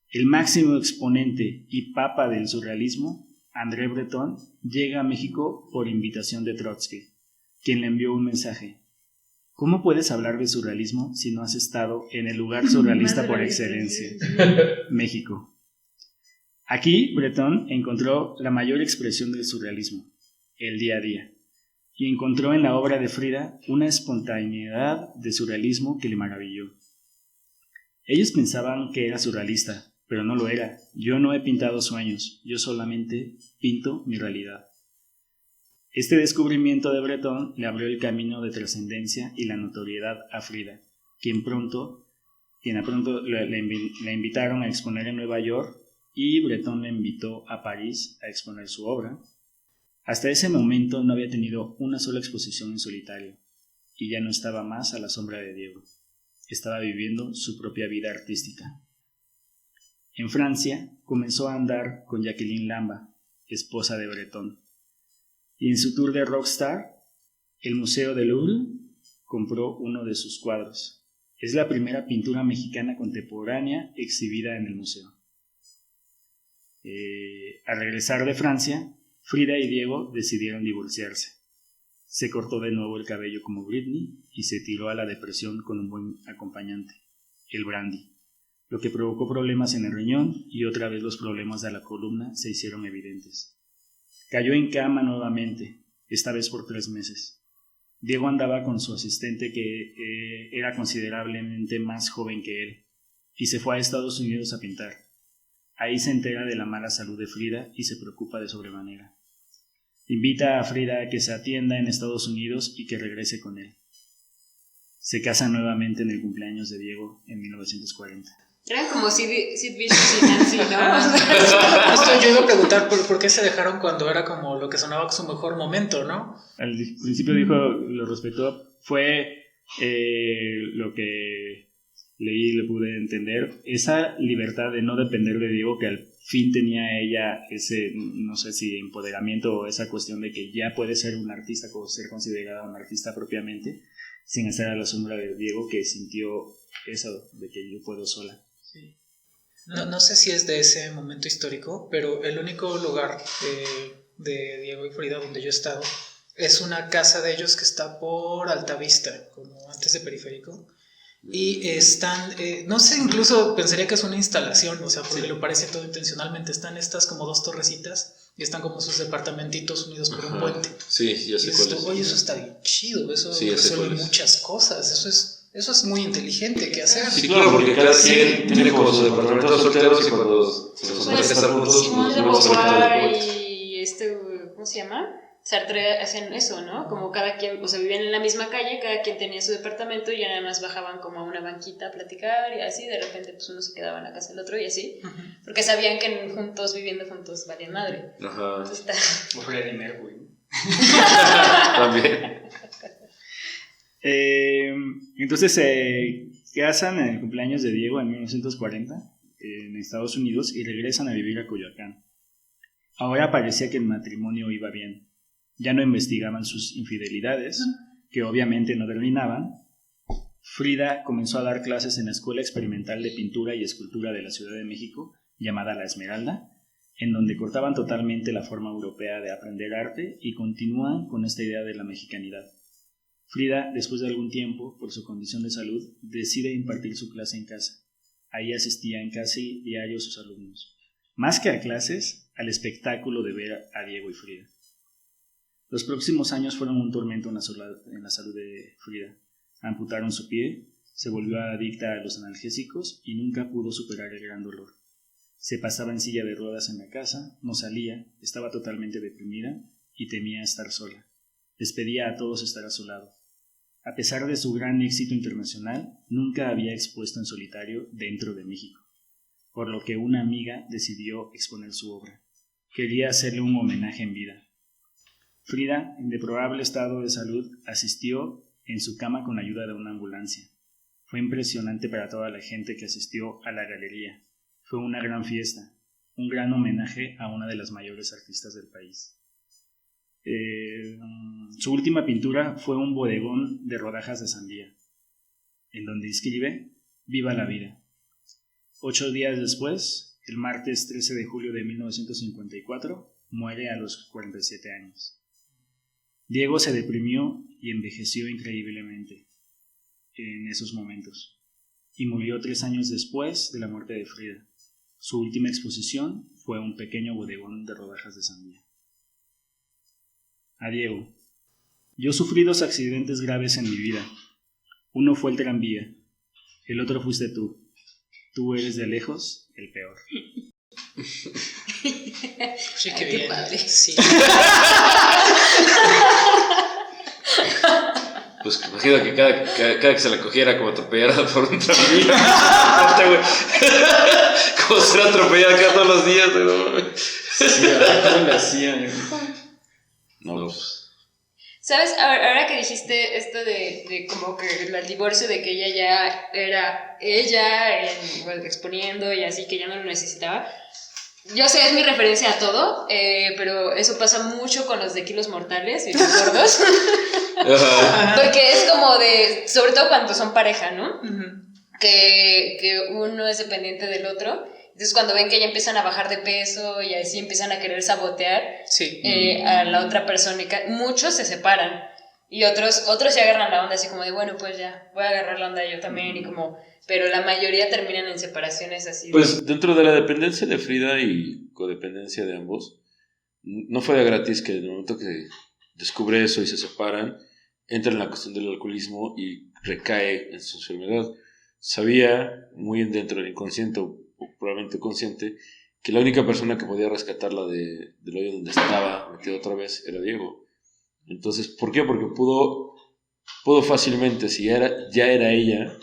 [SPEAKER 2] El máximo exponente y papa del surrealismo, André Breton, llega a México por invitación de Trotsky, quien le envió un mensaje. ¿Cómo puedes hablar de surrealismo si no has estado en el lugar surrealista por excelencia? México. Aquí, Breton encontró la mayor expresión del surrealismo, el día a día, y encontró en la obra de Frida una espontaneidad de surrealismo que le maravilló. Ellos pensaban que era surrealista, pero no lo era. Yo no he pintado sueños, yo solamente pinto mi realidad. Este descubrimiento de Breton le abrió el camino de trascendencia y la notoriedad a Frida, quien a pronto le invitaron a exponer en Nueva York y Breton le invitó a París a exponer su obra. Hasta ese momento no había tenido una sola exposición en solitario y ya no estaba más a la sombra de Diego. Estaba viviendo su propia vida artística. En Francia comenzó a andar con Jacqueline Lamba, esposa de Breton. Y en su tour de rockstar, el Museo del Louvre compró uno de sus cuadros. Es la primera pintura mexicana contemporánea exhibida en el museo. Al regresar de Francia, Frida y Diego decidieron divorciarse. Se cortó de nuevo el cabello como Britney y se tiró a la depresión con un buen acompañante, el brandy, lo que provocó problemas en el riñón y otra vez los problemas de la columna se hicieron evidentes. Cayó en cama nuevamente, esta vez por 3 meses. Diego andaba con su asistente que era considerablemente más joven que él y se fue a Estados Unidos a pintar. Ahí se entera de la mala salud de Frida y se preocupa de sobremanera. Invita a Frida a que se atienda en Estados Unidos y que regrese con él. Se casan nuevamente en el cumpleaños de Diego en 1940.
[SPEAKER 3] Eran como Sid Vicious y Nancy, ¿no?
[SPEAKER 5] Esto yo iba a preguntar por qué se dejaron cuando era como lo que sonaba su mejor momento, ¿no?
[SPEAKER 2] Al principio dijo, lo respetó, fue lo que leí y le pude entender, esa libertad de no depender de Diego, que al fin tenía ella ese, no sé si empoderamiento o esa cuestión de que ya puede ser un artista, ser considerada un artista propiamente, sin estar a la sombra de Diego, que sintió eso de que yo puedo sola.
[SPEAKER 5] Sí. No sé si es de ese momento histórico, pero el único lugar de Diego y Frida donde yo he estado es una casa de ellos que está por Altavista, como antes de Periférico. Y están, no sé, incluso pensaría que es una instalación, o sea, porque lo parece todo intencionalmente. Están estas como 2 torrecitas y están como sus departamentitos unidos por un puente.
[SPEAKER 4] Sí, ya sé cuál es.
[SPEAKER 5] Oye, eso está bien chido, eso
[SPEAKER 4] sí,
[SPEAKER 5] resuelve muchas cosas, eso es muy inteligente que hacer.
[SPEAKER 4] Sí, claro, porque cada quien tiene como sus departamentos solteros y cuando se los ofrece estar juntos,
[SPEAKER 3] Simón de
[SPEAKER 4] pues
[SPEAKER 3] Beauvoir y ¿cómo se llama? Sartre hacen eso, ¿no? Como cada quien, o sea, vivían en la misma calle, cada quien tenía su departamento y ya nada más bajaban como a una banquita a platicar y así, de repente pues uno se quedaba en la casa del otro y así, porque sabían que viviendo juntos, valían madre.
[SPEAKER 4] Ajá.
[SPEAKER 3] Entonces está...
[SPEAKER 2] Freddie Mercury.
[SPEAKER 4] También.
[SPEAKER 2] Entonces se casan en el cumpleaños de Diego en 1940 en Estados Unidos y regresan a vivir a Coyoacán. Ahora parecía que el matrimonio iba bien. Ya no investigaban sus infidelidades, que obviamente no terminaban. Frida comenzó a dar clases en la Escuela Experimental de Pintura y Escultura de la Ciudad de México, llamada La Esmeralda, en donde cortaban totalmente la forma europea de aprender arte y continúan con esta idea de la mexicanidad. Frida, después de algún tiempo, por su condición de salud, decide impartir su clase en casa. Ahí asistían casi diario sus alumnos. Más que a clases, al espectáculo de ver a Diego y Frida. Los próximos años fueron un tormento en la salud de Frida. Amputaron su pie, se volvió adicta a los analgésicos y nunca pudo superar el gran dolor. Se pasaba en silla de ruedas en la casa, no salía, estaba totalmente deprimida y temía estar sola. Les pedía a todos estar a su lado. A pesar de su gran éxito internacional, nunca había expuesto en solitario dentro de México, por lo que una amiga decidió exponer su obra. Quería hacerle un homenaje en vida. Frida, en deplorable estado de salud, asistió en su cama con la ayuda de una ambulancia. Fue impresionante para toda la gente que asistió a la galería. Fue una gran fiesta, un gran homenaje a una de las mayores artistas del país. Su última pintura fue un bodegón de rodajas de sandía, en donde escribe «Viva la vida». 8 días después, el martes 13 de julio de 1954, muere a los 47 años. Diego se deprimió y envejeció increíblemente en esos momentos, y murió 3 años después de la muerte de Frida. Su última exposición fue un pequeño bodegón de rodajas de sandía. A Diego. Yo sufrí 2 accidentes graves en mi vida. Uno fue el tranvía, el otro fuiste tú. Tú eres de lejos el peor.
[SPEAKER 5] Sí, qué
[SPEAKER 3] Ay, qué
[SPEAKER 5] bien.
[SPEAKER 3] padre.
[SPEAKER 5] Sí.
[SPEAKER 4] Pues imagino que cada que se la cogiera como atropellada por un tranvía. Aparte, güey. Como ser atropellada acá todos los días, güey.
[SPEAKER 2] Sí, ¿cómo le hacían?
[SPEAKER 4] No, pues.
[SPEAKER 3] ¿Sabes? Ahora que dijiste esto de como que el divorcio, de que ella ya era ella bueno, exponiendo y así, que ya no lo necesitaba. Yo sé, es mi referencia a todo, pero eso pasa mucho con los de Kilos Mortales y los gordos. Porque es como de, sobre todo cuando son pareja, ¿no? Que uno es dependiente del otro. Entonces cuando ven que ya empiezan a bajar de peso y así empiezan a querer sabotear
[SPEAKER 5] Sí.
[SPEAKER 3] a la otra persona, muchos se separan y otros se agarran la onda así como de, bueno, pues ya, voy a agarrar la onda yo también y como, pero la mayoría terminan en separaciones así.
[SPEAKER 4] Pues dentro de la dependencia de Frida y codependencia de ambos, no fue de gratis que en el momento que descubre eso y se separan, entra en la cuestión del alcoholismo y recae en su enfermedad. Sabía muy dentro del inconsciente o probablemente consciente que la única persona que podía rescatarla del hoyo donde estaba metido otra vez era Diego. Entonces, ¿por qué? Porque pudo fácilmente, si ya era ella,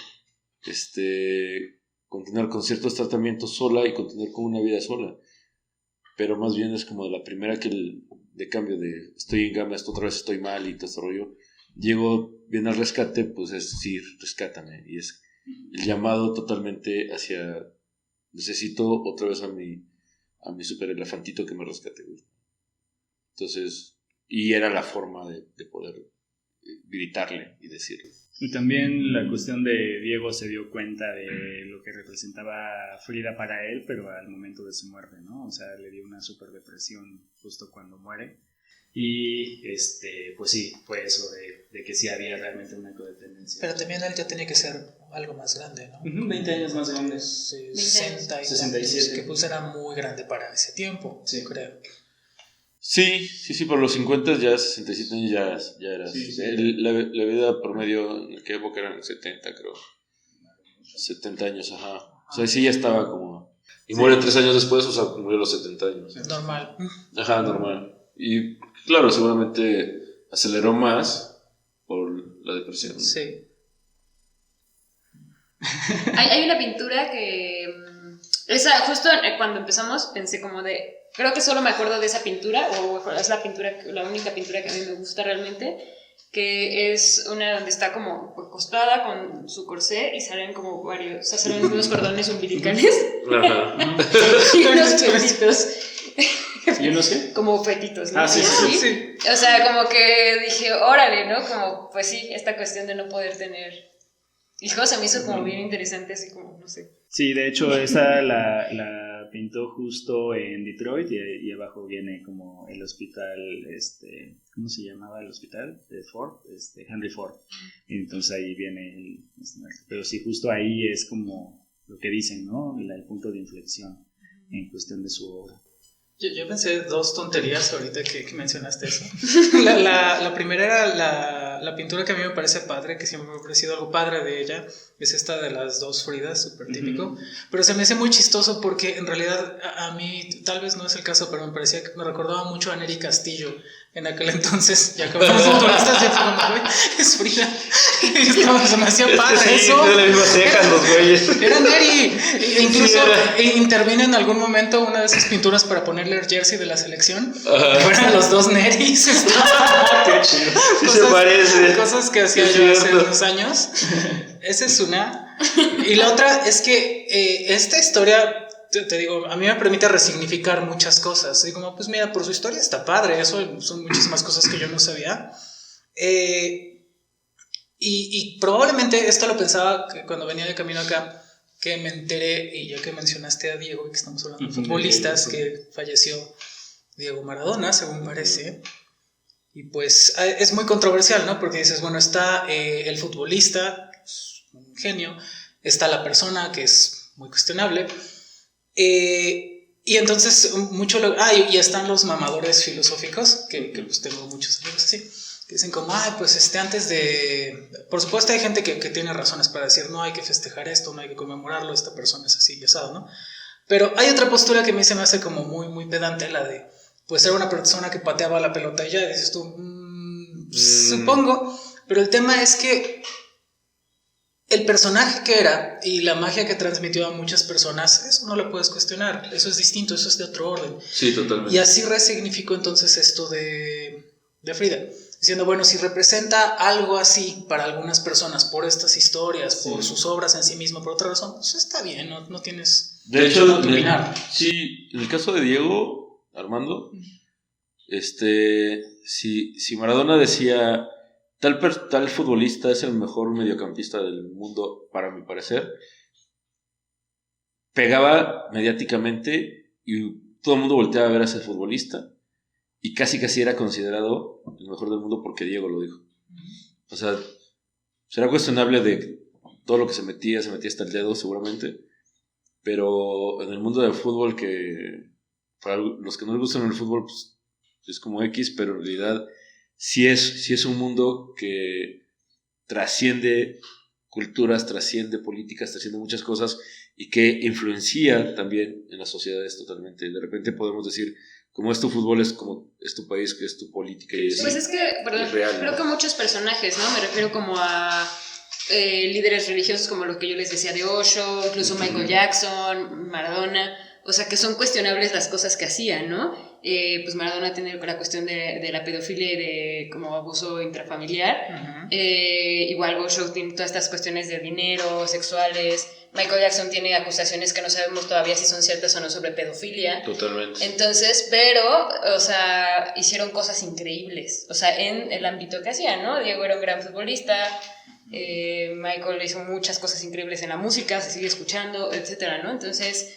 [SPEAKER 4] continuar con ciertos tratamientos sola y continuar con una vida sola. Pero más bien es como la primera de cambio de estoy en gama, otra vez estoy mal y todo este rollo. Diego viene al rescate, pues es decir, rescátame. Y es el llamado totalmente hacia necesito otra vez a mi super elefantito que me rescate, güey. Entonces, y era la forma de poder gritarle y decirle.
[SPEAKER 2] Y también la cuestión de Diego se dio cuenta de lo que representaba Frida para él, pero al momento de su muerte, ¿no? O sea, le dio una super depresión justo cuando muere. Y pues sí, fue eso de que sí había realmente una codependencia.
[SPEAKER 5] Pero también él ya tenía que ser algo más grande, ¿no?
[SPEAKER 2] 20 años más grande.
[SPEAKER 5] 60 y
[SPEAKER 2] 67.
[SPEAKER 5] que pues era muy grande para ese tiempo,
[SPEAKER 2] Sí.
[SPEAKER 5] creo.
[SPEAKER 4] Sí, por los 50 ya 67 años ya era.
[SPEAKER 2] Sí.
[SPEAKER 4] La vida promedio en aquella época eran 70, creo. 70 años, ajá. O sea, sí ya estaba como... Y muere 3 años después, o sea, murió a los 70 años.
[SPEAKER 5] Normal.
[SPEAKER 4] Ajá, normal. Y claro, seguramente aceleró más por la depresión, ¿no?
[SPEAKER 5] Sí.
[SPEAKER 3] Hay una pintura que... esa, justo cuando empezamos pensé como de... Creo que solo me acuerdo de esa pintura, o es la única pintura que a mí me gusta realmente, que es una donde está como acostada con su corsé y salen como varios, o sea, salen unos cordones umbilicales
[SPEAKER 4] Ajá.
[SPEAKER 3] y unos pelitos.
[SPEAKER 2] ¿Y unos qué?
[SPEAKER 3] Como fetitos, ¿no?
[SPEAKER 2] Ah, sí,
[SPEAKER 3] Y
[SPEAKER 2] sí,
[SPEAKER 3] así.
[SPEAKER 5] Sí.
[SPEAKER 3] O sea, como que dije, órale, ¿no? Como, pues sí, esta cuestión de no poder tener hijos se me hizo como bien interesante, así como, no sé.
[SPEAKER 2] Sí, de hecho, esa la pintó justo en Detroit y abajo viene como el hospital, ¿cómo se llamaba el hospital? De Ford, Henry Ford. Entonces ahí viene pero sí, justo ahí es como lo que dicen, ¿no? El punto de inflexión en cuestión de su obra.
[SPEAKER 5] Yo pensé dos tonterías ahorita que mencionaste eso. La primera era la pintura que a mí me parece padre, que siempre me ha parecido algo padre de ella, es esta de las dos Fridas, súper típico. Pero se me hace muy chistoso porque en realidad a mí, tal vez no es el caso, pero me parecía que me recordaba mucho a Neri Castillo en aquel entonces, ya que fuimos futbolistas, ya como, güey, es Frida. Y se me hacía padre
[SPEAKER 4] sí,
[SPEAKER 5] eso.
[SPEAKER 4] tiene las mismas cejas los güeyes.
[SPEAKER 5] Era Neri. Incluso interviene en algún momento una de esas pinturas para ponerle el jersey de la selección. Fueron los dos Neris.
[SPEAKER 2] Qué chido.
[SPEAKER 4] Sí se parece.
[SPEAKER 5] Cosas que hacía yo hace unos años. Esa es una. Y la otra es que esta historia, te digo, a mí me permite resignificar muchas cosas. Y como, pues mira, por su historia está padre. Eso son muchísimas cosas que yo no sabía. Y probablemente esto lo pensaba cuando venía de camino acá, que me enteré, y ya que mencionaste a Diego, y que estamos hablando de futbolistas, que falleció Diego Maradona, según parece. Y pues es muy controversial, ¿no? Porque dices, bueno, está el futbolista, un genio, está la persona, que es muy cuestionable, y entonces y están los mamadores filosóficos, que pues tengo muchos amigos así, que dicen como, pues antes de... Por supuesto hay gente que tiene razones para decir, no hay que festejar esto, no hay que conmemorarlo, esta persona es así, pesado, ¿no? Pero hay otra postura que a mí se me hace como muy, muy pedante, la de, pues era una persona que pateaba la pelota y ya, dices tú, supongo, pero el tema es que el personaje que era y la magia que transmitió a muchas personas, eso no lo puedes cuestionar, eso es distinto, eso es de otro orden.
[SPEAKER 4] Sí, totalmente.
[SPEAKER 5] Y así resignificó entonces esto de Frida, diciendo, bueno, si representa algo así para algunas personas por estas historias, por sus obras en sí mismo, por otra razón, pues está bien, no tienes
[SPEAKER 4] de hecho,
[SPEAKER 5] a opinar.
[SPEAKER 4] Sí, en el caso de Diego Armando, si Maradona decía tal futbolista es el mejor mediocampista del mundo, para mi parecer, pegaba mediáticamente y todo el mundo volteaba a ver a ese futbolista y casi era considerado el mejor del mundo porque Diego lo dijo. O sea, será cuestionable de todo lo que se metía hasta el dedo seguramente, pero en el mundo del fútbol, que para los que no les gustan el fútbol, pues es como X, pero en realidad sí es un mundo que trasciende culturas, trasciende políticas, trasciende muchas cosas y que influencia también en las sociedades totalmente. De repente podemos decir, como es tu fútbol, es como es tu país, que es tu política y
[SPEAKER 3] pues es que, perdón,
[SPEAKER 4] real,
[SPEAKER 3] creo
[SPEAKER 4] ¿no?
[SPEAKER 3] que muchos personajes, ¿no? Me refiero como a líderes religiosos como lo que yo les decía de Osho, incluso Michael Jackson, Maradona, o sea que son cuestionables las cosas que hacían, ¿no? Pues Maradona tiene la cuestión de la pedofilia y de como abuso intrafamiliar, igual Osho tiene todas estas cuestiones de dinero, sexuales, Michael Jackson tiene acusaciones que no sabemos todavía si son ciertas o no sobre pedofilia.
[SPEAKER 4] Totalmente.
[SPEAKER 3] Entonces, pero, o sea, hicieron cosas increíbles, o sea, en el ámbito que hacían, ¿no? Diego era un gran futbolista, Michael hizo muchas cosas increíbles en la música, se sigue escuchando, etcétera, ¿no? Entonces,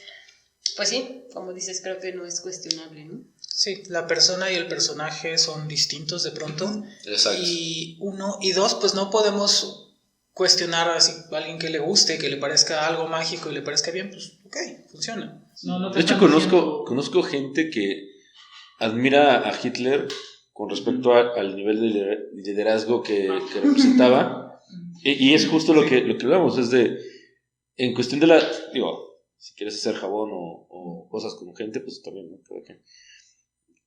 [SPEAKER 3] pues sí, como dices, creo que no es cuestionable, ¿no?
[SPEAKER 5] Sí, la persona y el personaje son distintos de pronto.
[SPEAKER 4] Exacto.
[SPEAKER 5] Y dos, pues no podemos cuestionar a alguien que le guste, que le parezca algo mágico y le parezca bien, pues ok, funciona.
[SPEAKER 4] De hecho, conozco gente que admira a Hitler con respecto al nivel de liderazgo que representaba. Y es justo lo que hablamos, es en cuestión de si quieres hacer jabón o cosas con gente, pues también, ¿no?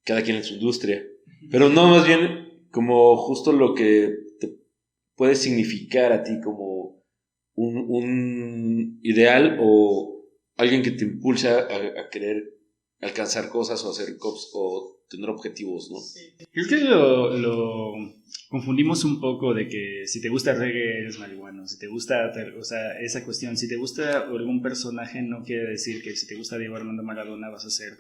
[SPEAKER 4] Cada quien en su industria. Pero no, más bien como justo lo que te puede significar a ti como un ideal o alguien que te impulsa a querer alcanzar cosas o hacer cops o tener objetivos, ¿no?
[SPEAKER 2] Sí. Creo que lo confundimos un poco de que si te gusta reggae eres marihuano, si te gusta, o sea, esa cuestión, si te gusta algún personaje no quiere decir que si te gusta Diego Armando Maradona vas a ser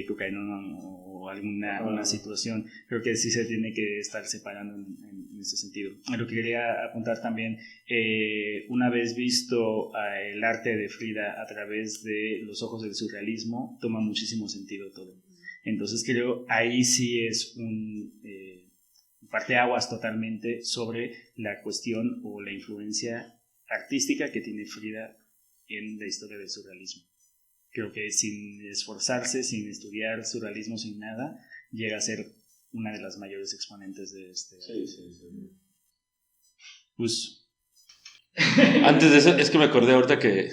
[SPEAKER 2] cocaína o alguna una situación. Creo que sí se tiene que estar separando en ese sentido. Lo que quería apuntar también, una vez visto el arte de Frida a través de los ojos del surrealismo, toma muchísimo sentido todo. Entonces creo ahí sí es un parteaguas totalmente sobre la cuestión o la influencia artística que tiene Frida en la historia del surrealismo. Creo que sin esforzarse, sin estudiar surrealismo, sin nada, llega a ser una de las mayores exponentes de este.
[SPEAKER 4] Sí.
[SPEAKER 2] Pues.
[SPEAKER 4] Antes de eso, es que me acordé ahorita que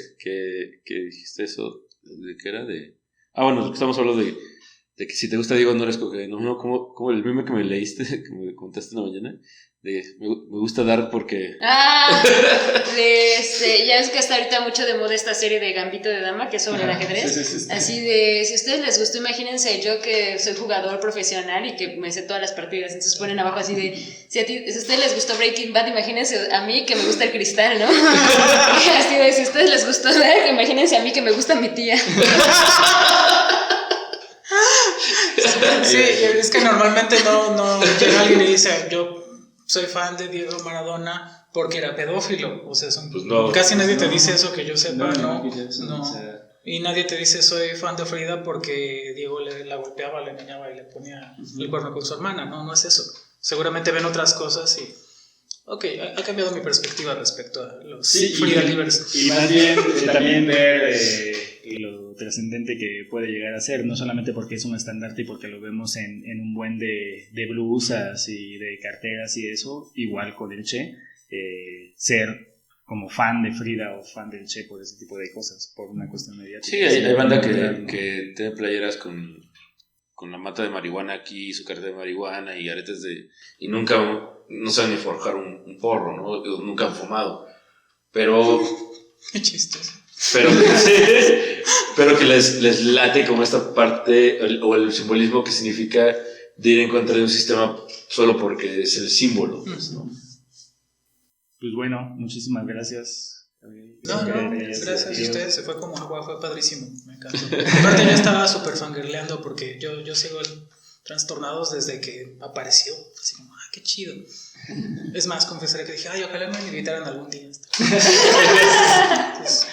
[SPEAKER 4] dijiste eso, ¿de qué era? Bueno, estamos hablando de que si te gusta Diego no eres cocaína. No, como el meme que me leíste, que me contaste en la mañana, de me gusta dar porque...
[SPEAKER 3] Ya es que está ahorita mucho de moda esta serie de Gambito de Dama, que es sobre el ajedrez.
[SPEAKER 2] Sí.
[SPEAKER 3] Así de, si a ustedes les gustó, imagínense yo que soy jugador profesional y que me sé todas las partidas, entonces ponen abajo así de, si a ustedes les gustó Breaking Bad, imagínense a mí que me gusta el cristal, ¿no? Así de, si a ustedes les gustó Dark, imagínense a mí que me gusta mi tía.
[SPEAKER 5] Sí, es que normalmente no llega alguien y dice, yo soy fan de Diego Maradona porque era pedófilo. O sea,
[SPEAKER 4] pues no,
[SPEAKER 5] casi nadie te dice eso que yo sepa,
[SPEAKER 2] no.
[SPEAKER 5] Y nadie te dice soy fan de Frida porque Diego la golpeaba, le engañaba y le ponía el cuerno con su hermana. No es eso. Seguramente ven otras cosas y... Ok, ha cambiado mi perspectiva respecto a los Frida Livers.
[SPEAKER 2] Y más bien también ver lo trascendente que puede llegar a ser, no solamente porque es un estandarte y porque lo vemos en un buen de blusas y de carteras y eso, igual con el Che, ser como fan de Frida o fan del Che por ese tipo de cosas, por una cuestión mediática.
[SPEAKER 4] Sí, hay banda que tiene playeras con la mata de marihuana aquí, su cartera de marihuana y aretes y nunca, no saben ni forjar un porro, ¿no? Nunca han fumado. Pero...
[SPEAKER 5] Qué chistoso.
[SPEAKER 4] Pero que les late como esta parte o el simbolismo que significa de ir en contra de un sistema solo porque es el símbolo, pues, ¿no?
[SPEAKER 2] Pues bueno, muchísimas gracias.
[SPEAKER 5] Gracias a ustedes, se fue como agua, fue padrísimo, me encantó. Aparte yo estaba súper fangirleando porque yo sigo el Trastornados desde que apareció, así como, qué chido. Es más, confesaré que dije, ojalá me invitaran algún día. Entonces,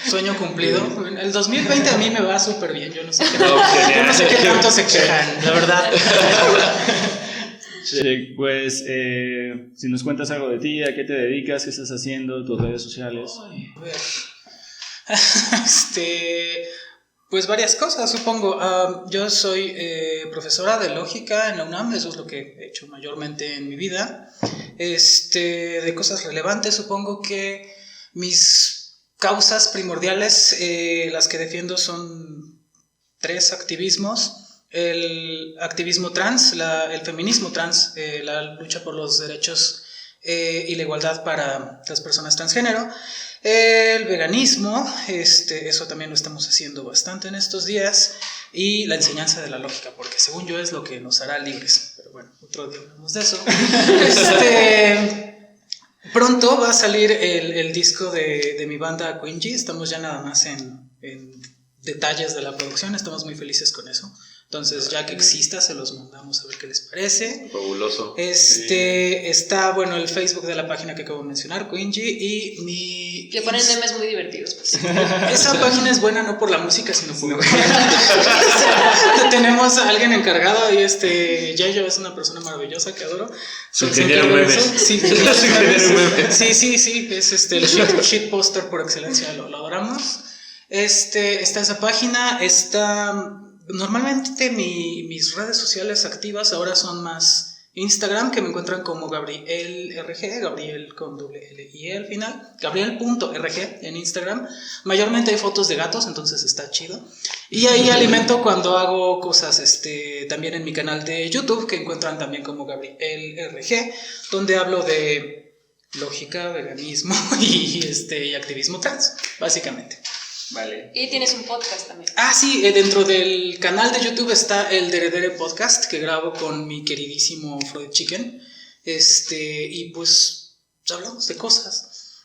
[SPEAKER 5] sueño cumplido. El 2020 a mí me va súper bien, yo no sé qué tanto se quejan, la verdad.
[SPEAKER 2] Che, pues, si nos cuentas algo de ti, a qué te dedicas, qué estás haciendo, tus redes sociales.
[SPEAKER 5] A ver. Pues varias cosas, supongo. Yo soy profesora de lógica en la UNAM, eso es lo que he hecho mayormente en mi vida. De cosas relevantes, supongo que mis causas primordiales, las que defiendo son 3 activismos. El activismo trans, el feminismo trans, la lucha por los derechos y la igualdad para las personas transgénero. El veganismo, eso también lo estamos haciendo bastante en estos días, y la enseñanza de la lógica, porque según yo es lo que nos hará libres, pero bueno, otro día hablamos de eso. Pronto va a salir el disco de mi banda Quingy, estamos ya nada más en detalles de la producción, estamos muy felices con eso. Entonces, ya que exista, se los mandamos a ver qué les parece.
[SPEAKER 4] Fabuloso.
[SPEAKER 5] Está, bueno, el Facebook de la página que acabo de mencionar, Quingy, y mi...
[SPEAKER 3] Que ponen memes muy divertidos, pues.
[SPEAKER 5] Esa página es buena no por la música, sino por... Tenemos a alguien encargado y Yayo es una persona maravillosa que adoro.
[SPEAKER 4] Su ingeniero memes.
[SPEAKER 5] Sí, es el shit poster por excelencia, lo adoramos. Está esa página, está... Normalmente mis redes sociales activas ahora son más Instagram, que me encuentran como GabrielRG, Gabriel con doble L y E al final, Gabriel.rg en Instagram. Mayormente hay fotos de gatos, entonces está chido. Y ahí alimento cuando hago cosas, también en mi canal de YouTube, que encuentran también como GabrielRG, donde hablo de lógica, veganismo y activismo trans, básicamente.
[SPEAKER 2] Vale.
[SPEAKER 3] Y tienes un podcast también.
[SPEAKER 5] Sí, dentro del canal de YouTube está el Deredere Podcast, que grabo con mi queridísimo Freud Chicken. Y pues hablamos de cosas.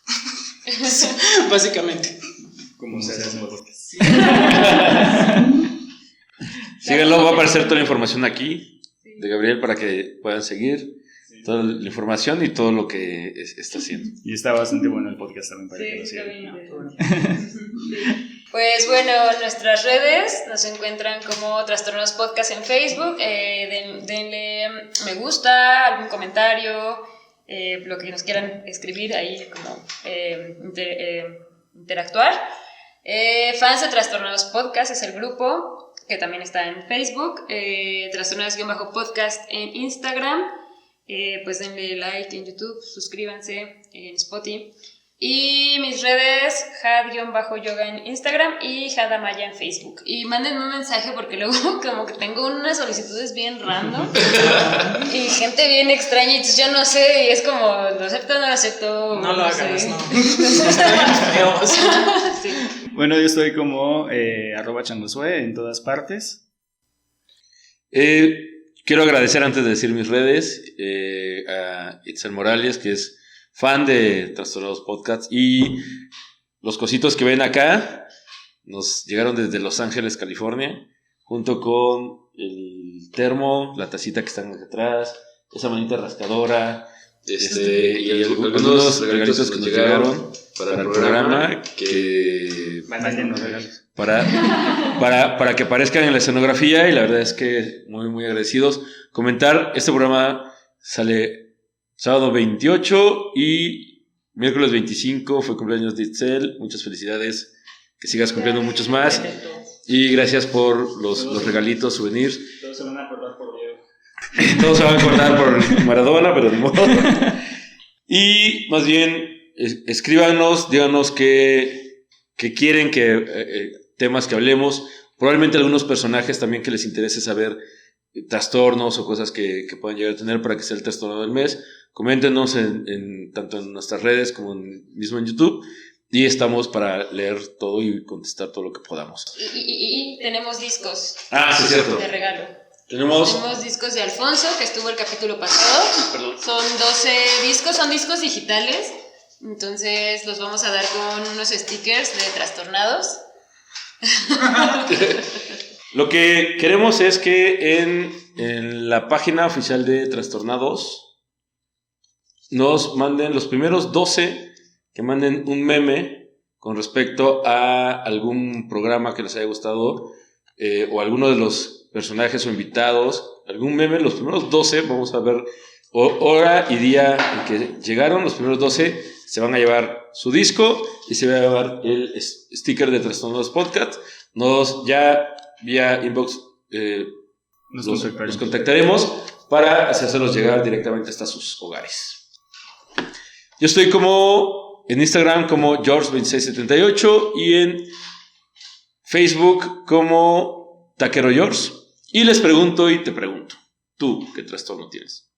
[SPEAKER 5] Básicamente.
[SPEAKER 2] Como se hace un podcast.
[SPEAKER 4] Síganlo, va a aparecer toda la información aquí de Gabriel para que puedan seguir toda la información y todo lo que está haciendo.
[SPEAKER 2] Y está bastante bueno el podcast también para que lo
[SPEAKER 3] Sí,
[SPEAKER 2] sigan.
[SPEAKER 3] Pues bueno, nuestras redes nos encuentran como Trastornados Podcast en Facebook. Denle me gusta, algún comentario, lo que nos quieran escribir ahí, como interactuar. Fans de Trastornados Podcast es el grupo, que también está en Facebook. Trastornados-podcast en Instagram. Pues denle like en YouTube, suscríbanse en Spotify. Y mis redes, had-yoga en Instagram y hadamaya en Facebook. Y mándenme un mensaje porque luego como que tengo unas solicitudes bien random y gente bien extraña, y entonces yo no sé, y es como, ¿lo acepto o no lo acepto?
[SPEAKER 5] No lo hagas,
[SPEAKER 3] sé.
[SPEAKER 5] no. Está bien feo.
[SPEAKER 3] Sí.
[SPEAKER 2] Bueno, yo estoy como @changosue en todas partes.
[SPEAKER 4] Quiero agradecer antes de decir mis redes a Itzel Morales, que es fan de Trastornados Podcast, y los cositos que ven acá nos llegaron desde Los Ángeles, California, junto con el termo, la tacita que están acá atrás, esa manita rascadora, y algunos regalitos que nos llegaron para el programa que
[SPEAKER 2] Mándenos regalos.
[SPEAKER 4] para que aparezcan en la escenografía, y la verdad es que muy muy agradecidos. Comentar, este programa sale sábado 28 y miércoles 25 fue cumpleaños de Itzel. Muchas felicidades, que sigas cumpliendo muchos más, y gracias por los regalitos, souvenirs.
[SPEAKER 2] Todos se van a acordar por Diego.
[SPEAKER 4] Todos se van a acordar por Maradona, pero de modo. Y más bien, escríbanos, díganos qué quieren, temas que hablemos. Probablemente algunos personajes también que les interese saber, trastornos o cosas que puedan llegar a tener, para que sea el trastorno del mes. Coméntenos tanto en nuestras redes como mismo en YouTube. Y estamos para leer todo y contestar todo lo que podamos.
[SPEAKER 3] Y tenemos discos
[SPEAKER 4] Sí, cierto.
[SPEAKER 3] de regalo.
[SPEAKER 4] Tenemos
[SPEAKER 3] discos de Alfonso, que estuvo el capítulo pasado.
[SPEAKER 4] Perdón.
[SPEAKER 3] Son 12 discos, son discos digitales. Entonces los vamos a dar con unos stickers de Trastornados.
[SPEAKER 4] Lo que queremos es que en la página oficial de Trastornados nos manden los primeros 12, que manden un meme con respecto a algún programa que les haya gustado, o alguno de los personajes o invitados, algún meme. Los primeros 12, vamos a ver hora y día en que llegaron. Los primeros 12 se van a llevar su disco y se va a llevar el sticker de Trastornados Podcast. Ya vía inbox los contactaremos para hacérselos llegar directamente hasta sus hogares. Yo estoy en Instagram como George2678 y en Facebook como Taquero George. Y les pregunto y te pregunto, ¿tú qué trastorno tienes?